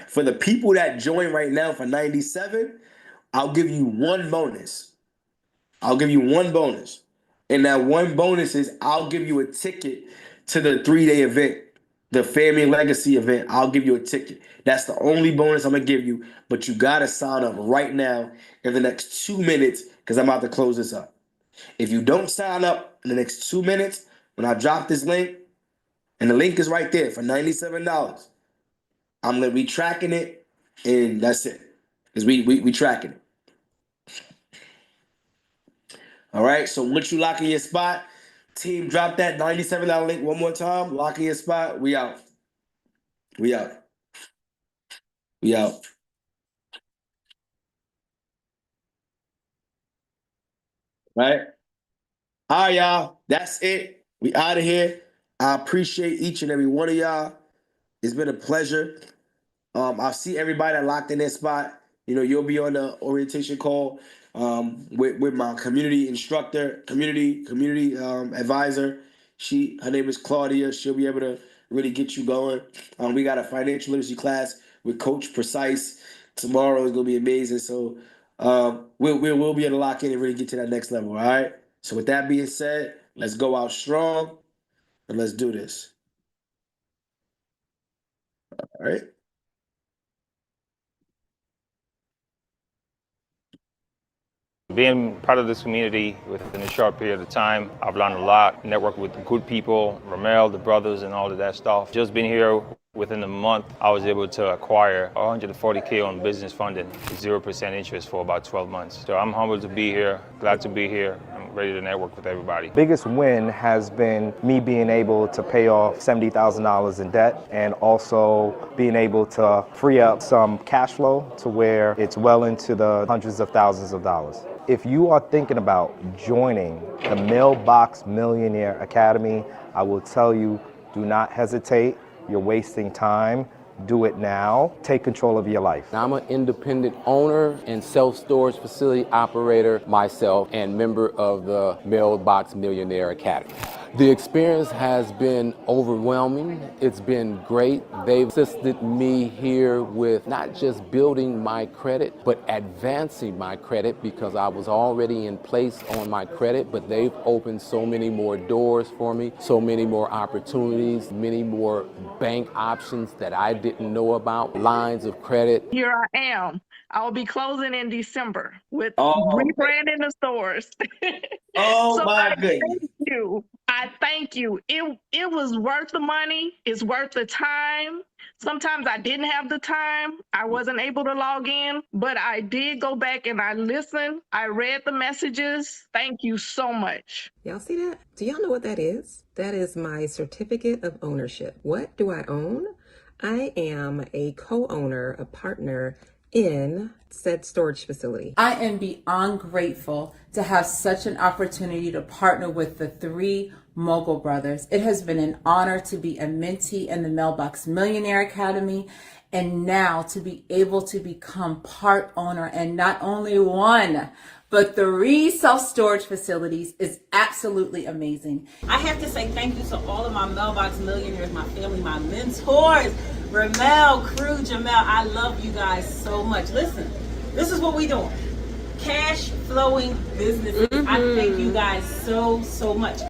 For the people that join right now for 97, I'll give you one bonus. I'll give you one bonus. And that one bonus is I'll give you a ticket to the 3-day event, the Family Legacy event. I'll give you a ticket. That's the only bonus I'm going to give you. But you got to sign up right now in the next 2 minutes because I'm about to close this up. If you don't sign up in the next 2 minutes, when I drop this link, and the link is right there for $97, I'm going to be tracking it, and that's it. Because we tracking it. All right, so once you lock in your spot, team, drop that $97 link one more time. Lock in your spot. We out. We out. We out. Right? All right, y'all. That's it. We out of here. I appreciate each and every one of y'all. It's been a pleasure. I'll see everybody that locked in their spot. You'll be on the orientation call with my community instructor, community advisor. Her name is Claudia. She'll be able to really get you going. We got a financial literacy class with Coach Precise tomorrow. Is gonna be amazing. So we'll be able to lock in and really get to that next level. All right. So with that being said, let's go out strong and let's do this. All right. Being part of this community within a short period of time, I've learned a lot, networked with the good people, Ramel, the brothers, and all of that stuff. Just being here Within a month, I was able to acquire $140K on business funding, 0% interest for about 12 months. So I'm humbled to be here, glad to be here. I'm ready to network with everybody. Biggest win has been me being able to pay off $70,000 in debt and also being able to free up some cash flow to where it's well into the hundreds of thousands of dollars. If you are thinking about joining the Mailbox Millionaire Academy, I will tell you, do not hesitate. You're wasting time. Do it now. Take control of your life. I'm an independent owner and self-storage facility operator myself and member of the Mailbox Millionaire Academy. The experience has been overwhelming. It's been great. They've assisted me here with not just building my credit, but advancing my credit because I was already in place on my credit, but they've opened so many more doors for me, so many more opportunities, many more bank options that I didn't know about, lines of credit. Here I am. I'll be closing in December with Oh, rebranding the stores. oh So my I goodness. thank you. I thank you. It was worth the money. It's worth the time. Sometimes I didn't have the time. I wasn't able to log in, but I did go back and I listened. I read the messages. Thank you so much. Y'all see that? Do y'all know what that is? That is my certificate of ownership. What do I own? I am a co-owner, a partner in said storage facility. I am beyond grateful to have such an opportunity to partner with the three Mogul brothers. It has been an honor to be a mentee in the Mailbox Millionaire Academy and now to be able to become part owner and not only one, but 3 self-storage facilities is absolutely amazing. I have to say thank you to all of my Mailbox Millionaires, my family, my mentors, Ramel, Crew, Jamel. I love you guys so much. Listen, this is what we doing. Cash flowing businesses. I thank you guys so much.